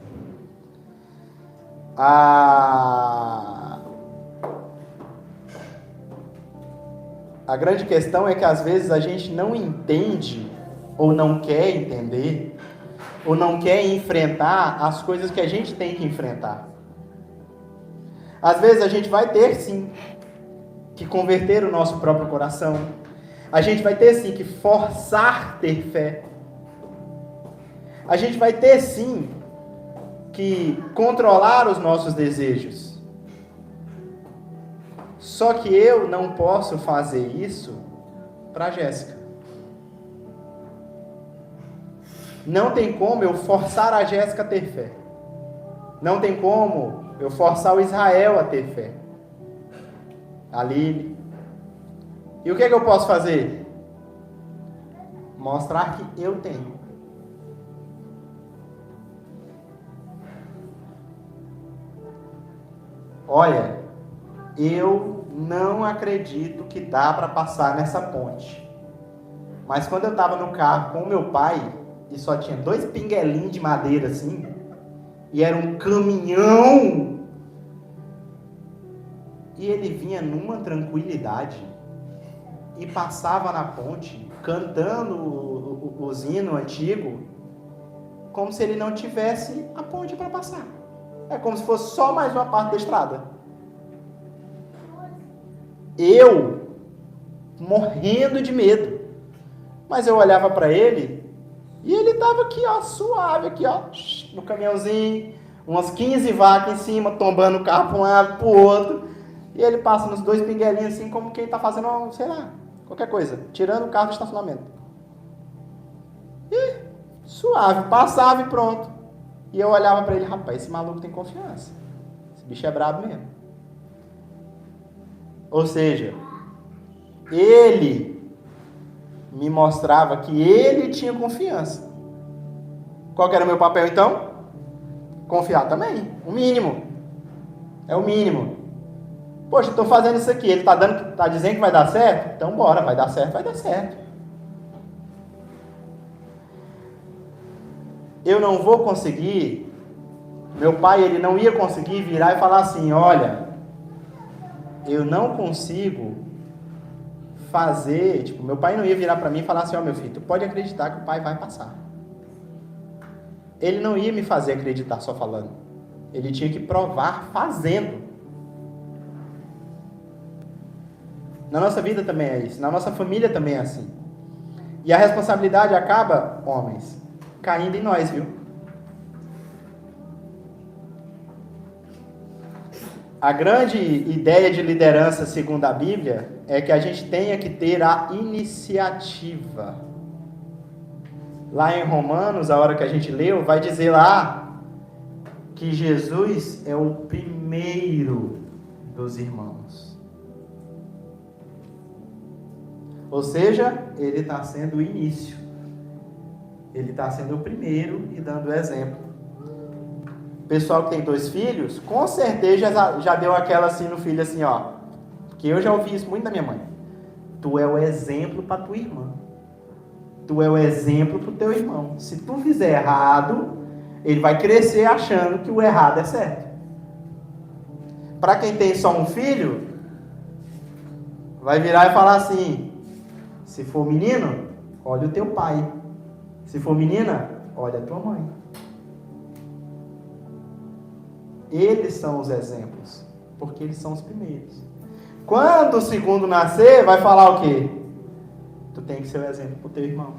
A grande questão é que às vezes a gente não entende, ou não quer entender, ou não quer enfrentar as coisas que a gente tem que enfrentar. Às vezes a gente vai ter sim que converter o nosso próprio coração. A gente vai ter sim que forçar ter fé. A gente vai ter sim que controlar os nossos desejos. Só que eu não posso fazer isso para Jéssica. Não tem como eu forçar a Jéssica a ter fé. Não tem como eu forçar o Israel a ter fé. A Lili. E o que é que eu posso fazer? Mostrar que eu tenho. Olha, eu não acredito que dá para passar nessa ponte. Mas quando eu estava no carro com o meu pai, e só tinha 2 pinguelinhos de madeira assim, e era um caminhão, e ele vinha numa tranquilidade, e passava na ponte, cantando os hinos antigos, como se ele não tivesse a ponte para passar. É como se fosse só mais uma parte da estrada. Eu, morrendo de medo, mas eu olhava para ele, e ele estava aqui, ó, suave, aqui, ó, no caminhãozinho, umas 15 vacas em cima, tombando o carro para um lado, para o outro, e ele passa nos 2 pinguelinhos assim, como quem está fazendo, sei lá, qualquer coisa, tirando o carro do estacionamento. E suave, passava e pronto. E eu olhava para ele, rapaz, esse maluco tem confiança. Esse bicho é brabo mesmo. Ou seja, ele me mostrava que ele tinha confiança. Qual que era o meu papel então? Confiar também, o mínimo. É o mínimo. Poxa, estou fazendo isso aqui, ele está dizendo que vai dar certo? Então bora, vai dar certo, vai dar certo. eu não vou conseguir, meu pai ele não ia conseguir virar e falar assim, olha, eu não consigo fazer, tipo, meu pai não ia virar para mim e falar assim, ó, meu filho, tu pode acreditar que o pai vai passar. Ele não ia me fazer acreditar só falando. Ele tinha que provar fazendo. Na nossa vida também é isso. Na nossa família também é assim. E a responsabilidade acaba, homens, caindo em nós, viu? A grande ideia de liderança, segundo a Bíblia, é que a gente tenha que ter a iniciativa. Lá em Romanos, a hora que a gente leu, vai dizer lá que Jesus é o primeiro dos irmãos. Ou seja, ele está sendo o início. Ele está sendo o primeiro e dando o exemplo. O pessoal que tem 2 filhos, com certeza já deu aquela assim no filho, assim, ó. Porque eu já ouvi isso muito da minha mãe. Tu é o exemplo para tua irmã. Tu é o exemplo para o teu irmão. Se tu fizer errado, ele vai crescer achando que o errado é certo. Para quem tem só um filho, vai virar e falar assim, se for menino, olha o teu pai. Se for menina, olha a tua mãe. Eles são os exemplos, porque eles são os primeiros. Quando o segundo nascer, vai falar o quê? Tu tem que ser o exemplo para o teu irmão,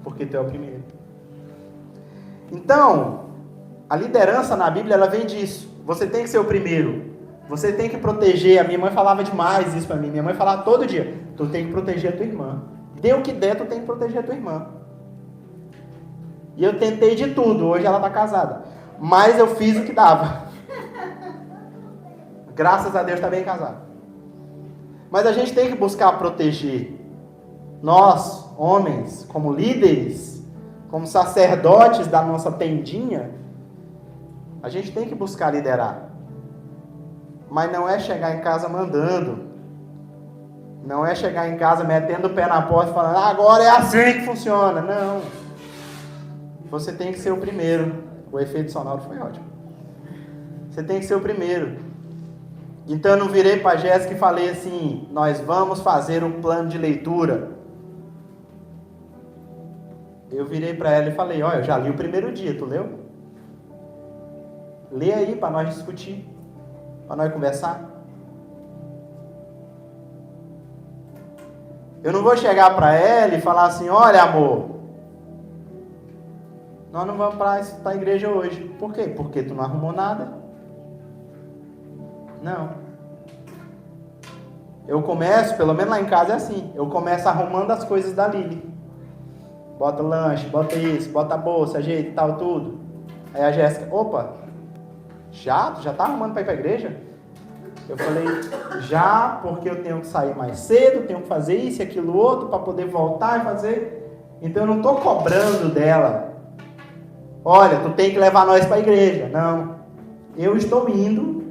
porque tu é o primeiro. Então, a liderança na Bíblia, ela vem disso. Você tem que ser o primeiro. Você tem que proteger. A minha mãe falava demais isso para mim. Minha mãe falava todo dia, tu tem que proteger a tua irmã. Dê o que der, tu tem que proteger a tua irmã. E eu tentei de tudo. Hoje ela está casada. Mas eu fiz o que dava. Graças a Deus está bem casado. Mas a gente tem que buscar proteger. Nós, homens, como líderes, como sacerdotes da nossa tendinha, a gente tem que buscar liderar. Mas não é chegar em casa mandando. Não é chegar em casa metendo o pé na porta e falando, agora é assim que funciona. Não. Você tem que ser o primeiro. O efeito sonoro foi ótimo. Você tem que ser o primeiro. Então eu não virei para a Jéssica e falei assim, nós vamos fazer um plano de leitura. Eu virei para ela e falei, olha, eu já li o primeiro dia, tu leu? Lê aí para nós discutir, para nós conversar. Eu não vou chegar para ela e falar assim, olha amor, nós não vamos para a igreja hoje. Por quê? Porque tu não arrumou nada. Não. Eu começo, pelo menos lá em casa é assim, eu começo arrumando as coisas da Lili. Bota lanche, bota isso, bota a bolsa, ajeita e tal, tudo. Aí a Jéssica, opa, tu já tá arrumando para ir para a igreja? Eu falei, já, porque eu tenho que sair mais cedo, tenho que fazer isso e aquilo outro para poder voltar e fazer. Então eu não estou cobrando dela. Olha, tu tem que levar nós para a igreja. Não. Eu estou indo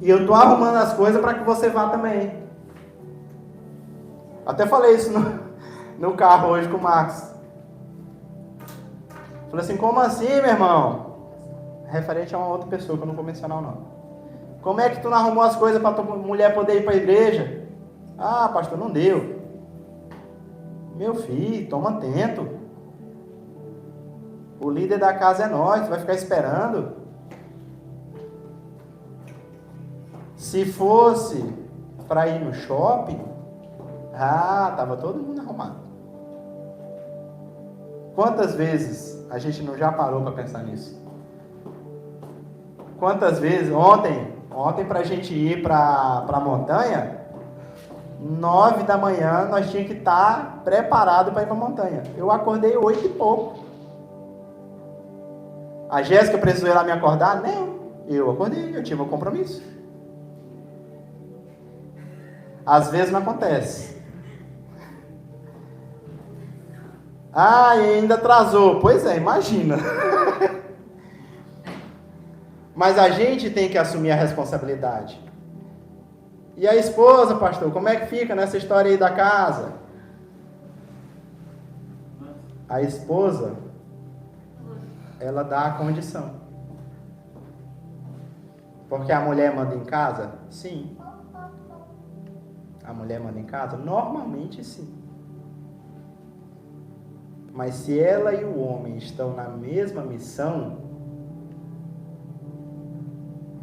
e eu estou arrumando as coisas para que você vá também. Até falei isso no carro hoje com o Marcos. Falei assim, como assim, meu irmão? Referente a uma outra pessoa que eu não vou mencionar o nome. Como é que tu não arrumou as coisas para tua mulher poder ir para a igreja? Ah, pastor, não deu. Meu filho, toma atento. O líder da casa é nós, tu vai ficar esperando. Se fosse para ir no shopping, tava todo mundo arrumado. Quantas vezes a gente não já parou para pensar nisso? Quantas vezes, ontem para a gente ir para a montanha, 9 da manhã nós tínhamos que estar preparado para ir para a montanha. Eu acordei 8 e pouco. A Jéssica precisou ir lá me acordar? Não, eu acordei, eu tive um compromisso. Às vezes não acontece. E ainda atrasou. Pois é, imagina. Mas a gente tem que assumir a responsabilidade. E a esposa, pastor, como é que fica nessa história aí da casa? A esposa, ela dá a condição. Porque a mulher manda em casa? Sim. A mulher manda em casa? Normalmente sim. Mas se ela e o homem estão na mesma missão,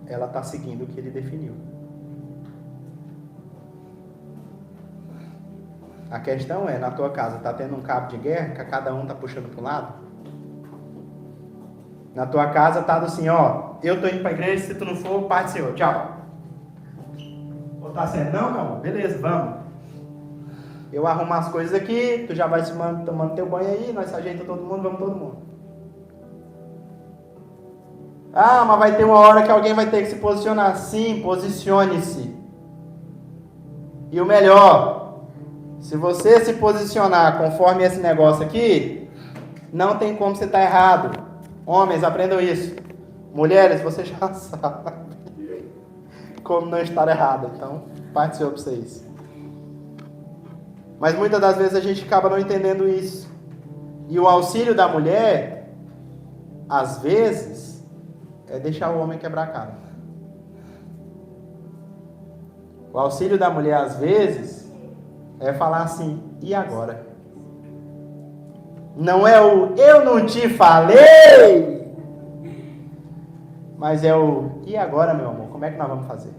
ela está seguindo o que ele definiu. A questão é, na tua casa, está tendo um cabo de guerra, que cada um está puxando para o lado? Na tua casa está assim, ó, eu estou indo para a igreja, se tu não for, Pai do Senhor, tchau. Ou está sendo, não, meu amor, beleza, vamos. Eu arrumo as coisas aqui, tu já vai se tomando teu banho aí, nós ajeitamos todo mundo, vamos todo mundo. Ah, mas vai ter uma hora que alguém vai ter que se posicionar. Sim, posicione-se. E o melhor, se você se posicionar conforme esse negócio aqui, não tem como você estar errado. Homens, aprendam isso. Mulheres, você já sabe como não estar errado. Então, parte do Senhor para vocês. Mas muitas das vezes a gente acaba não entendendo isso. E o auxílio da mulher, às vezes, é deixar o homem quebrar a cara. O auxílio da mulher, às vezes, é falar assim, e agora? Não é o eu não te falei, mas é o e agora, meu amor? Como é que nós vamos fazer?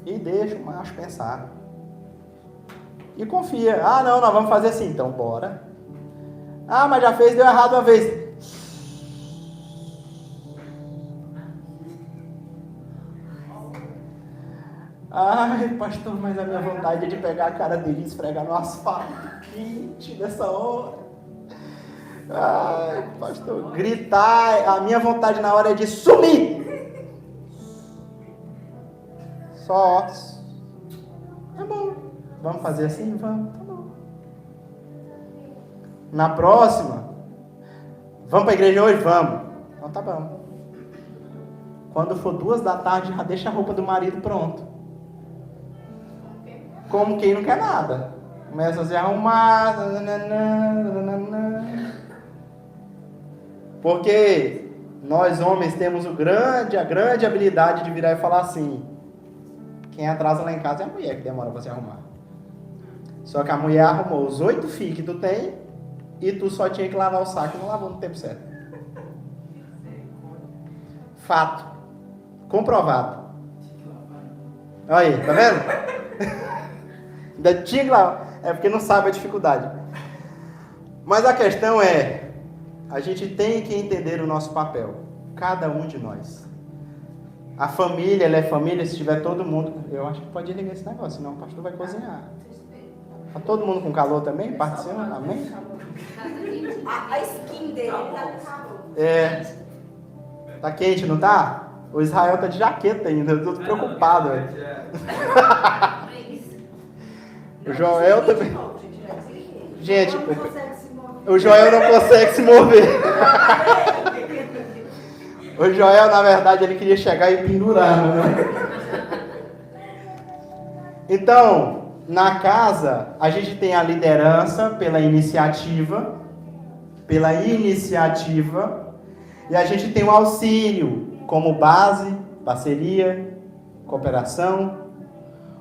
E deixa o macho pensar. E confia. Ah, não, nós vamos fazer assim. Então, bora. Ah, mas já fez, deu errado uma vez. Ai, pastor, mas a minha vontade é de pegar a cara dele e esfregar no asfalto quente nessa hora. Ai, pastor, gritar. A minha vontade na hora é de sumir. Só. Tá bom. Vamos fazer assim? Vamos. Tá bom. Na próxima, vamos para a igreja hoje? Vamos. Então tá bom. Quando for 2h, já deixa a roupa do marido pronto. Como quem não quer nada. Começa a se arrumar. Porque nós homens temos a grande habilidade de virar e falar assim: quem atrasa lá em casa é a mulher que demora para se arrumar. Só que a mulher arrumou os 8 fios que tu tem e tu só tinha que lavar o saco e não lavou no tempo certo. Fato. Comprovado. Olha aí, tá vendo? Ainda tinha que lavar. É porque não sabe a dificuldade. Mas a questão é, a gente tem que entender o nosso papel. Cada um de nós. A família, ela é família se tiver todo mundo. Eu acho que pode ligar esse negócio, senão o pastor vai cozinhar. Tá todo mundo com calor também? Participa? Amém? A skin dele tá com calor. É. Tá quente, não tá? O Israel tá de jaqueta ainda, eu tô preocupado. O Joel também. Gente, o Joel não consegue se mover. O Joel, na verdade, ele queria chegar e pendurar, né? Então, na casa, a gente tem a liderança pela iniciativa, e a gente tem o auxílio como base, parceria, cooperação.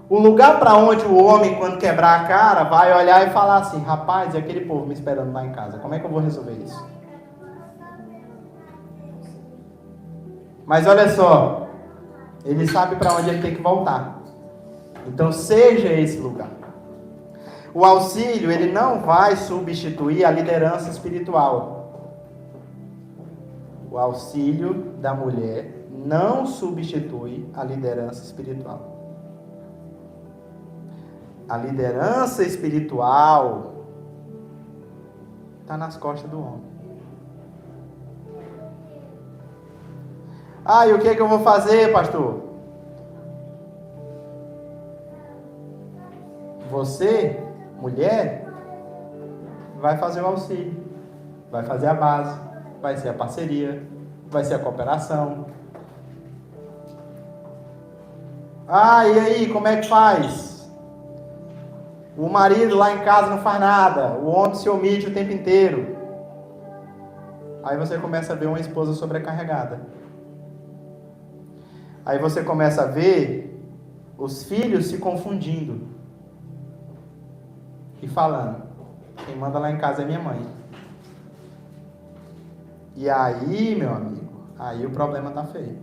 O lugar para onde o homem, quando quebrar a cara, vai olhar e falar assim: rapaz, e aquele povo me esperando lá em casa, como é que eu vou resolver isso? Mas olha só, ele sabe para onde ele tem que voltar. Então seja esse lugar. O auxílio, ele não vai substituir a liderança espiritual. O auxílio da mulher não substitui a liderança espiritual. A liderança espiritual está nas costas do homem. Ah, e o que é que eu vou fazer, pastor? Você, mulher, vai fazer o auxílio, vai fazer a base, vai ser a parceria, vai ser a cooperação. Ah, e aí, como é que faz? O marido lá em casa não faz nada, o homem se omite o tempo inteiro. Aí você começa a ver uma esposa sobrecarregada. Aí você começa a ver os filhos se confundindo e falando: quem manda lá em casa é minha mãe. E aí, meu amigo, aí o problema tá feio.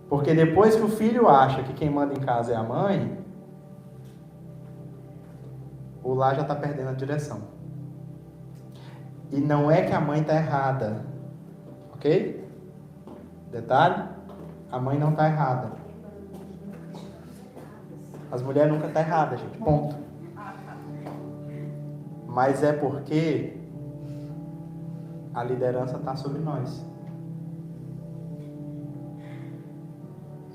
Porque depois que o filho acha que quem manda em casa é a mãe, o lar já está perdendo a direção. E não é que a mãe está errada, ok? Detalhe, a mãe não está errada. As mulheres nunca estão erradas, gente, ponto. Mas é porque a liderança está sobre nós.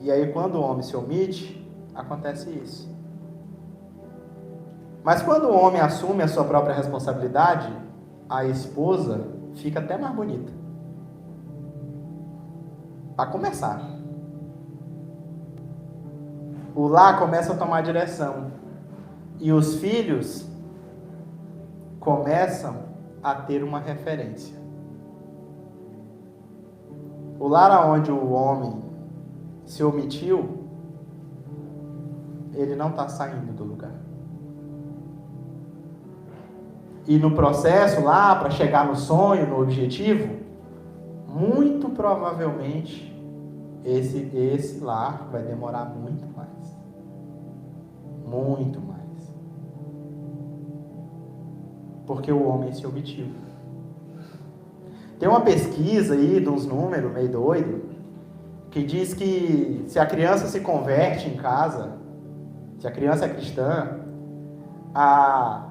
E aí quando o homem se omite, acontece isso. Mas quando o homem assume a sua própria responsabilidade, a esposa fica até mais bonita. Para começar. O lar começa a tomar direção. E os filhos começam a ter uma referência. O lar onde o homem se omitiu, ele não está saindo do lugar. E no processo lá, para chegar no sonho, no objetivo, muito provavelmente esse lar vai demorar muito mais. Muito mais. Porque o homem se omitiu. Tem uma pesquisa aí, de uns números meio doido, que diz que se a criança se converte em casa, se a criança é cristã, a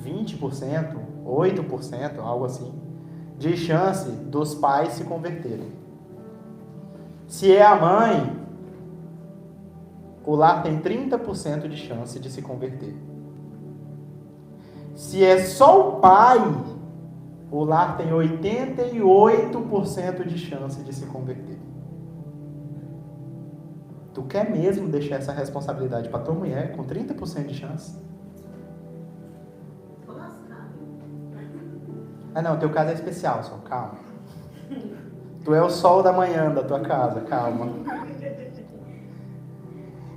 20%, 8%, algo assim, de chance dos pais se converterem. Se é a mãe, o lar tem 30% de chance de se converter. Se é só o pai, o lar tem 88% de chance de se converter. Tu quer mesmo deixar essa responsabilidade para tua mulher com 30% de chance? Ah não, teu caso é especial, só calma. Tu é o sol da manhã da tua casa, calma.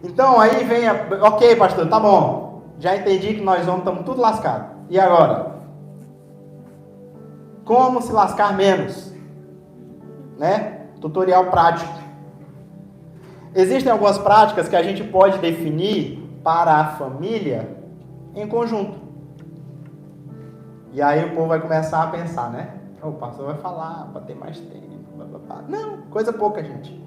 Então aí vem ok, pastor, tá bom. Já entendi que nós homens estamos tudo lascados. E agora? Como se lascar menos? Né? Tutorial prático. Existem algumas práticas que a gente pode definir para a família em conjunto. E aí o povo vai começar a pensar, né? O pastor vai falar para ter mais tempo. Blá, blá, blá. Não, coisa pouca, gente.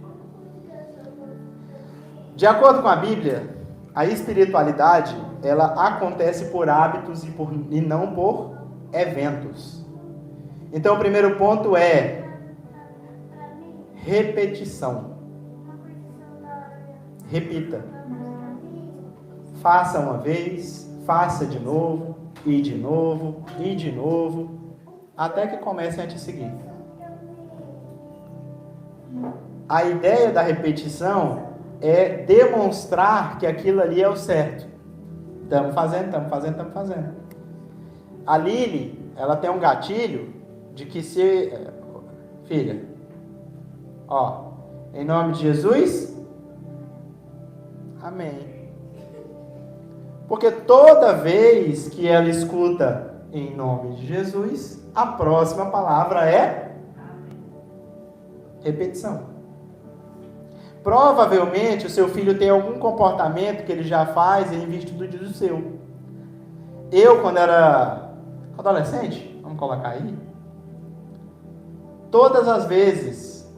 De acordo com a Bíblia, a espiritualidade, ela acontece por hábitos e não por eventos. Então o primeiro ponto é repetição. Repita. Faça uma vez, faça de novo, e de novo, e de novo, até que comecem a te seguir. A ideia da repetição é demonstrar que aquilo ali é o certo. Estamos fazendo. A Lili, ela tem um gatilho de que se... Filha, ó, em nome de Jesus, amém. Porque toda vez que ela escuta em nome de Jesus, a próxima palavra é repetição. Provavelmente o seu filho tem algum comportamento que ele já faz em virtude do seu. Eu, quando era adolescente, vamos colocar aí, todas as vezes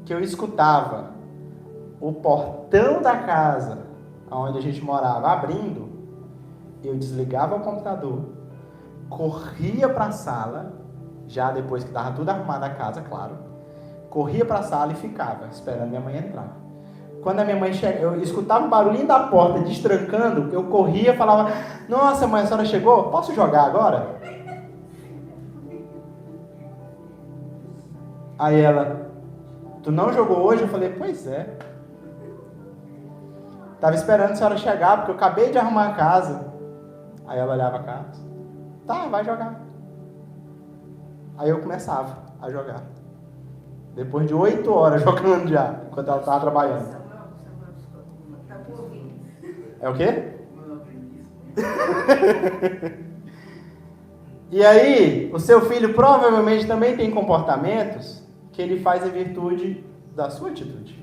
que eu escutava o portão da casa onde a gente morava abrindo, eu desligava o computador, corria para a sala, já depois que estava tudo arrumado a casa, claro, corria para a sala e ficava esperando minha mãe entrar. Quando a minha mãe chegava, eu escutava o barulhinho da porta destrancando, eu corria e falava: nossa mãe, a senhora chegou? Posso jogar agora? Aí ela: tu não jogou hoje? Eu falei: pois é. Estava esperando a senhora chegar, porque eu acabei de arrumar a casa. Aí ela olhava a casa: tá, vai jogar. Aí eu começava a jogar. Depois de 8 horas jogando já, enquanto ela estava trabalhando. Tá por ouvindo. É o quê? Não aprendi. E aí, o seu filho provavelmente também tem comportamentos que ele faz em virtude da sua atitude.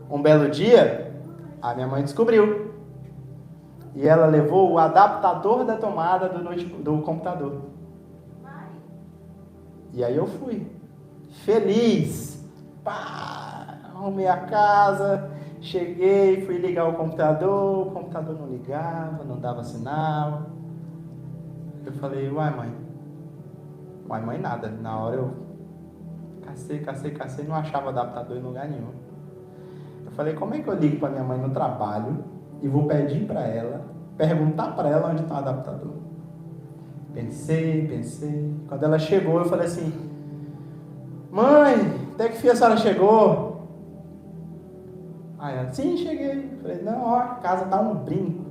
Um belo dia, a minha mãe descobriu. E ela levou o adaptador da tomada do computador. E aí eu fui. Feliz. Pá, arrumei a casa. Cheguei, fui ligar o computador não ligava, não dava sinal. Eu falei, uai mãe nada. Na hora eu cacei, não achava adaptador em lugar nenhum. Eu falei, como é que eu ligo para minha mãe no trabalho e vou pedir para ela, perguntar para ela onde está o adaptador? Pensei. Quando ela chegou, eu falei assim, mãe, até que fim a senhora chegou? Aí ela, sim, cheguei. Eu falei, não, ó, a casa tá um brinco.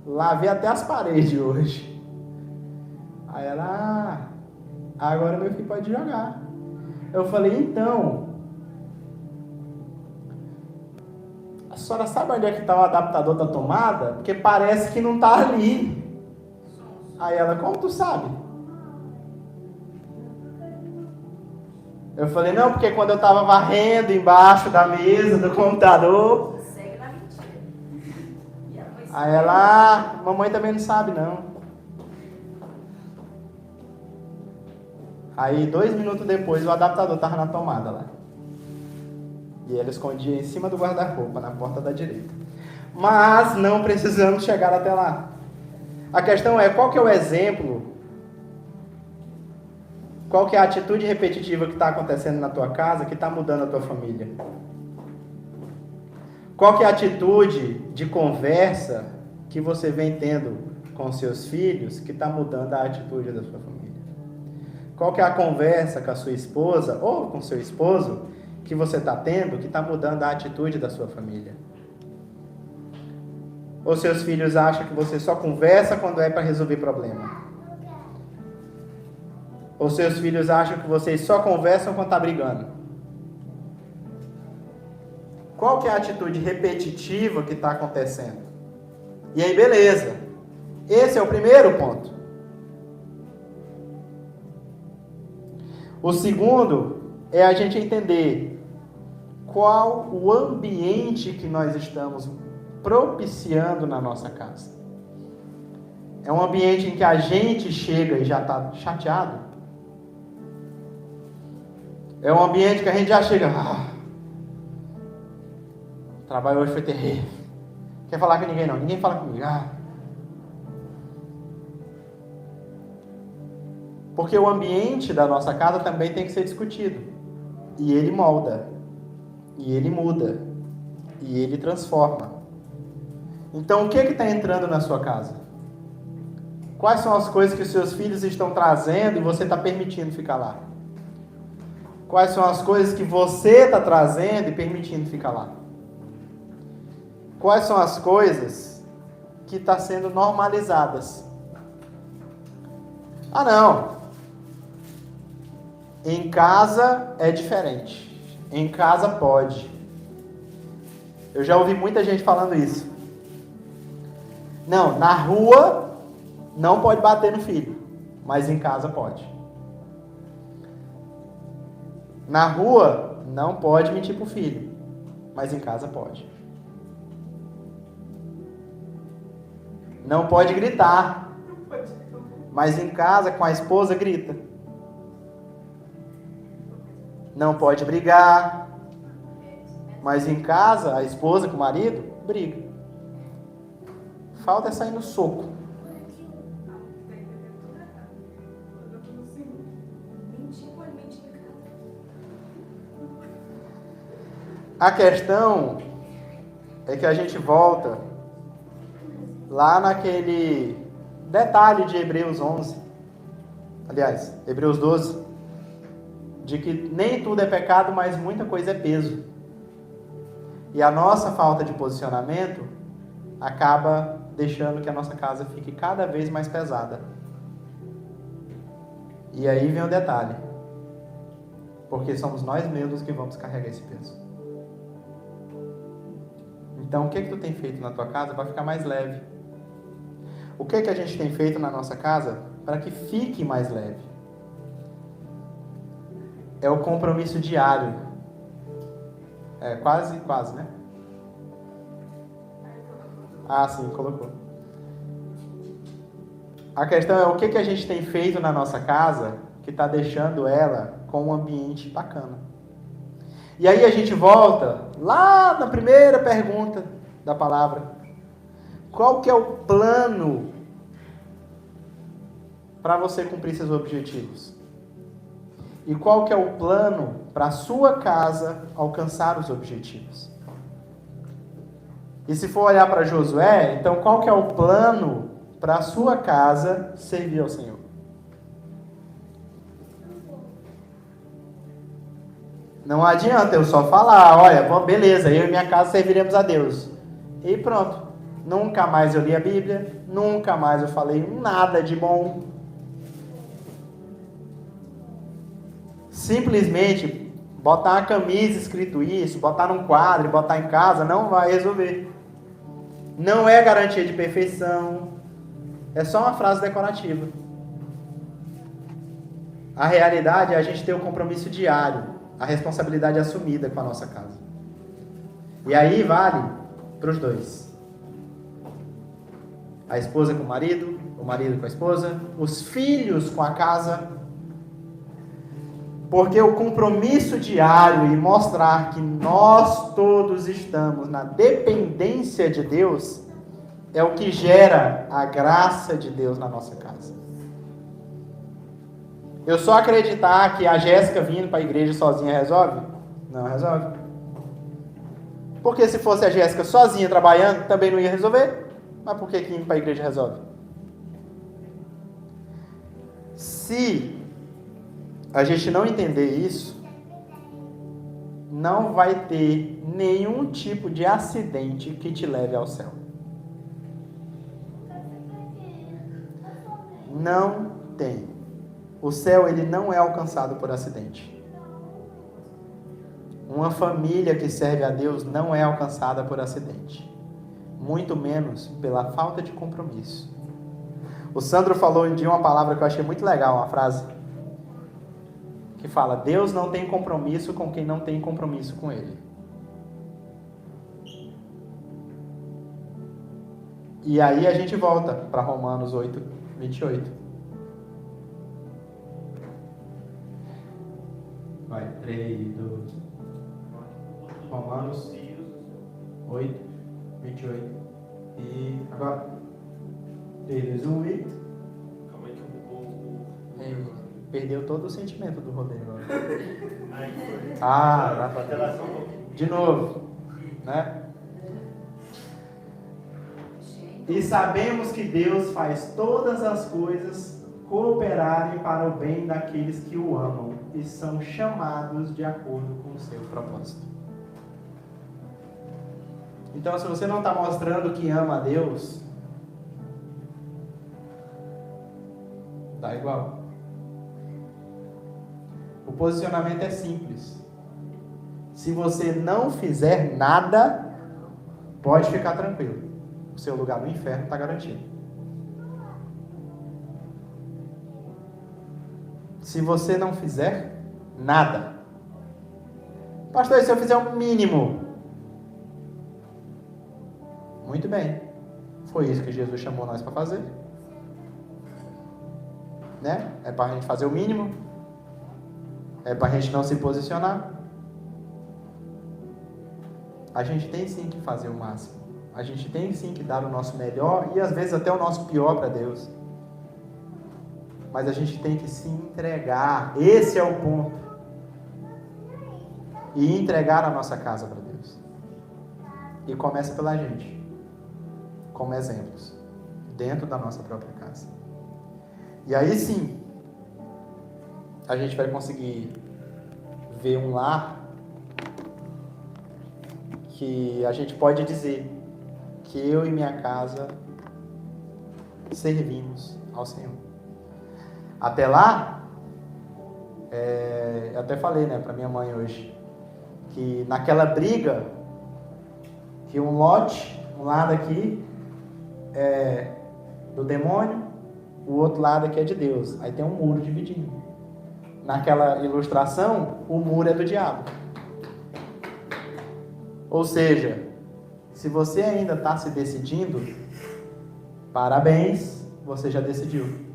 Lavei até as paredes hoje. Aí ela, agora meu filho pode jogar. Eu falei, então, a senhora sabe onde é que está o adaptador da tomada? Porque parece que não está ali. Aí ela, como tu sabe? Eu falei, não, porque quando eu estava varrendo embaixo da mesa do computador. Segue na mentira. E a mãe Aí ela, mamãe também não sabe não. Aí 2 minutos depois o adaptador estava na tomada lá. E ela escondia em cima do guarda-roupa, na porta da direita. Mas não precisamos chegar até lá. A questão é, qual que é o exemplo? Qual que é a atitude repetitiva que está acontecendo na tua casa, que está mudando a tua família? Qual que é a atitude de conversa que você vem tendo com seus filhos, que está mudando a atitude da sua família? Qual que é a conversa com a sua esposa, ou com seu esposo, que você está tendo, que está mudando a atitude da sua família? Ou seus filhos acham que você só conversa quando é para resolver problema? Ou seus filhos acham que vocês só conversam quando está brigando? Qual que é a atitude repetitiva que está acontecendo? E aí, beleza. Esse é o primeiro ponto. O segundo é a gente entender qual o ambiente que nós estamos propiciando na nossa casa. É um ambiente em que a gente chega e já está chateado? É um ambiente que a gente já chega... o trabalho hoje foi terrível. Quer falar com ninguém não? Ninguém fala comigo. Porque o ambiente da nossa casa também tem que ser discutido. E ele molda. E ele muda. E ele transforma. Então, o que está entrando na sua casa? Quais são as coisas que os seus filhos estão trazendo e você está permitindo ficar lá? Quais são as coisas que você está trazendo e permitindo ficar lá? Quais são as coisas que estão sendo normalizadas? Não. Em casa é diferente. Em casa pode. Eu já ouvi muita gente falando isso. Não, na rua não pode bater no filho, mas em casa pode. Na rua não pode mentir pro filho, mas em casa pode. Não pode gritar, mas em casa com a esposa grita. Não pode brigar, mas em casa a esposa com o marido briga. Falta é sair no soco. A questão é que a gente volta lá naquele detalhe de Hebreus 11. Aliás, Hebreus 12. De que nem tudo é pecado, mas muita coisa é peso. E a nossa falta de posicionamento acaba deixando que a nossa casa fique cada vez mais pesada. E aí vem o detalhe. Porque somos nós mesmos que vamos carregar esse peso. Então, o que tu tem feito na tua casa para ficar mais leve? O que a gente tem feito na nossa casa para que fique mais leve? É o compromisso diário. Quase, né? Ah, sim, colocou. A questão é o que a gente tem feito na nossa casa que está deixando ela com um ambiente bacana. E aí a gente volta lá na primeira pergunta da palavra. Qual que é o plano para você cumprir seus objetivos? E qual que é o plano para a sua casa alcançar os objetivos? E se for olhar para Josué, então qual que é o plano para a sua casa servir ao Senhor? Não adianta eu só falar, olha, beleza, eu e minha casa serviremos a Deus. E pronto. Nunca mais eu li a Bíblia, nunca mais eu falei nada de bom. Simplesmente botar uma camisa escrito isso, botar num quadro, botar em casa, não vai resolver. Não é garantia de perfeição. É só uma frase decorativa. A realidade é a gente ter um compromisso diário, a responsabilidade assumida com a nossa casa. E aí vale para os dois. A esposa com o marido com a esposa, os filhos com a casa. Porque o compromisso diário e mostrar que nós todos estamos na dependência de Deus é o que gera a graça de Deus na nossa casa. Eu só acreditar que a Jéssica vindo para a igreja sozinha resolve? Não resolve. Porque se fosse a Jéssica sozinha trabalhando, também não ia resolver. Mas por que indo para a igreja resolve? Se a gente não entender isso, não vai ter nenhum tipo de acidente que te leve ao céu. Não tem. O céu, ele não é alcançado por acidente. Uma família que serve a Deus não é alcançada por acidente. Muito menos pela falta de compromisso. O Sandro falou de uma palavra que eu achei muito legal, uma frase que fala: Deus não tem compromisso com quem não tem compromisso com Ele. E aí a gente volta para Romanos 8, 28. Vai, 3, 2... Romanos 8, 28. E agora? 3, 2, 1 e... Calma aí que eu vou... Perdeu todo o sentimento do Rodrigo. Aí foi. Ah, vai fazer de novo, né? E sabemos que Deus faz todas as coisas cooperarem para o bem daqueles que o amam e são chamados de acordo com o seu propósito. Então, se você não está mostrando que ama a Deus, dá igual. O posicionamento é simples. Se você não fizer nada, pode ficar tranquilo. O seu lugar no inferno está garantido. Se você não fizer nada. Pastor, e se eu fizer o mínimo? Muito bem. Foi isso que Jesus chamou nós para fazer. Né? É para a gente fazer o mínimo. É para a gente não se posicionar. A gente tem sim que fazer o máximo. A gente tem sim que dar o nosso melhor e às vezes até o nosso pior para Deus. Mas a gente tem que se entregar. Esse é o ponto. E entregar a nossa casa para Deus. E começa pela gente. Como exemplos. Dentro da nossa própria casa. E aí sim, a gente vai conseguir ver um lar que a gente pode dizer que eu e minha casa servimos ao Senhor. Até lá, eu até falei, né, para minha mãe hoje, que naquela briga, que um lado aqui é do demônio, o outro lado aqui é de Deus. Aí tem um muro dividindo. Naquela ilustração, o muro é do diabo. Ou seja, se você ainda está se decidindo, parabéns, você já decidiu.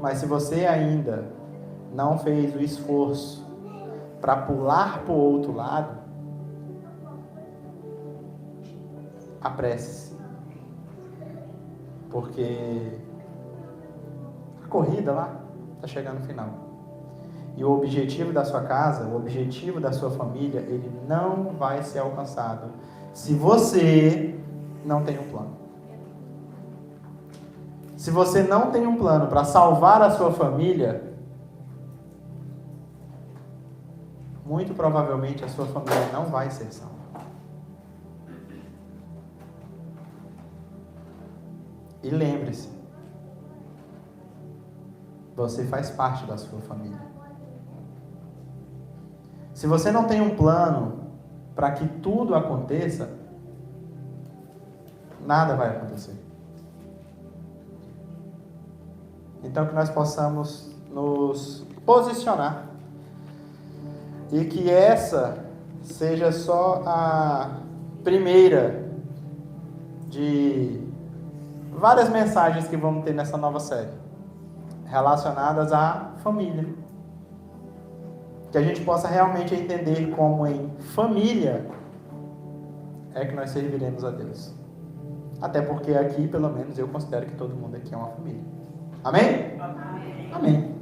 Mas se você ainda não fez o esforço para pular para o outro lado, apresse-se. Porque a corrida lá está chegando no final. E o objetivo da sua casa, o objetivo da sua família, ele não vai ser alcançado se você não tem um plano. Se você não tem um plano para salvar a sua família, muito provavelmente a sua família não vai ser salva. E lembre-se, você faz parte da sua família. Se você não tem um plano para que tudo aconteça, nada vai acontecer. Então que nós possamos nos posicionar e que essa seja só a primeira de várias mensagens que vamos ter nessa nova série relacionadas à família. Que a gente possa realmente entender como em família é que nós serviremos a Deus. Até porque aqui, pelo menos, eu considero que todo mundo aqui é uma família. Amém? Amém. Amém.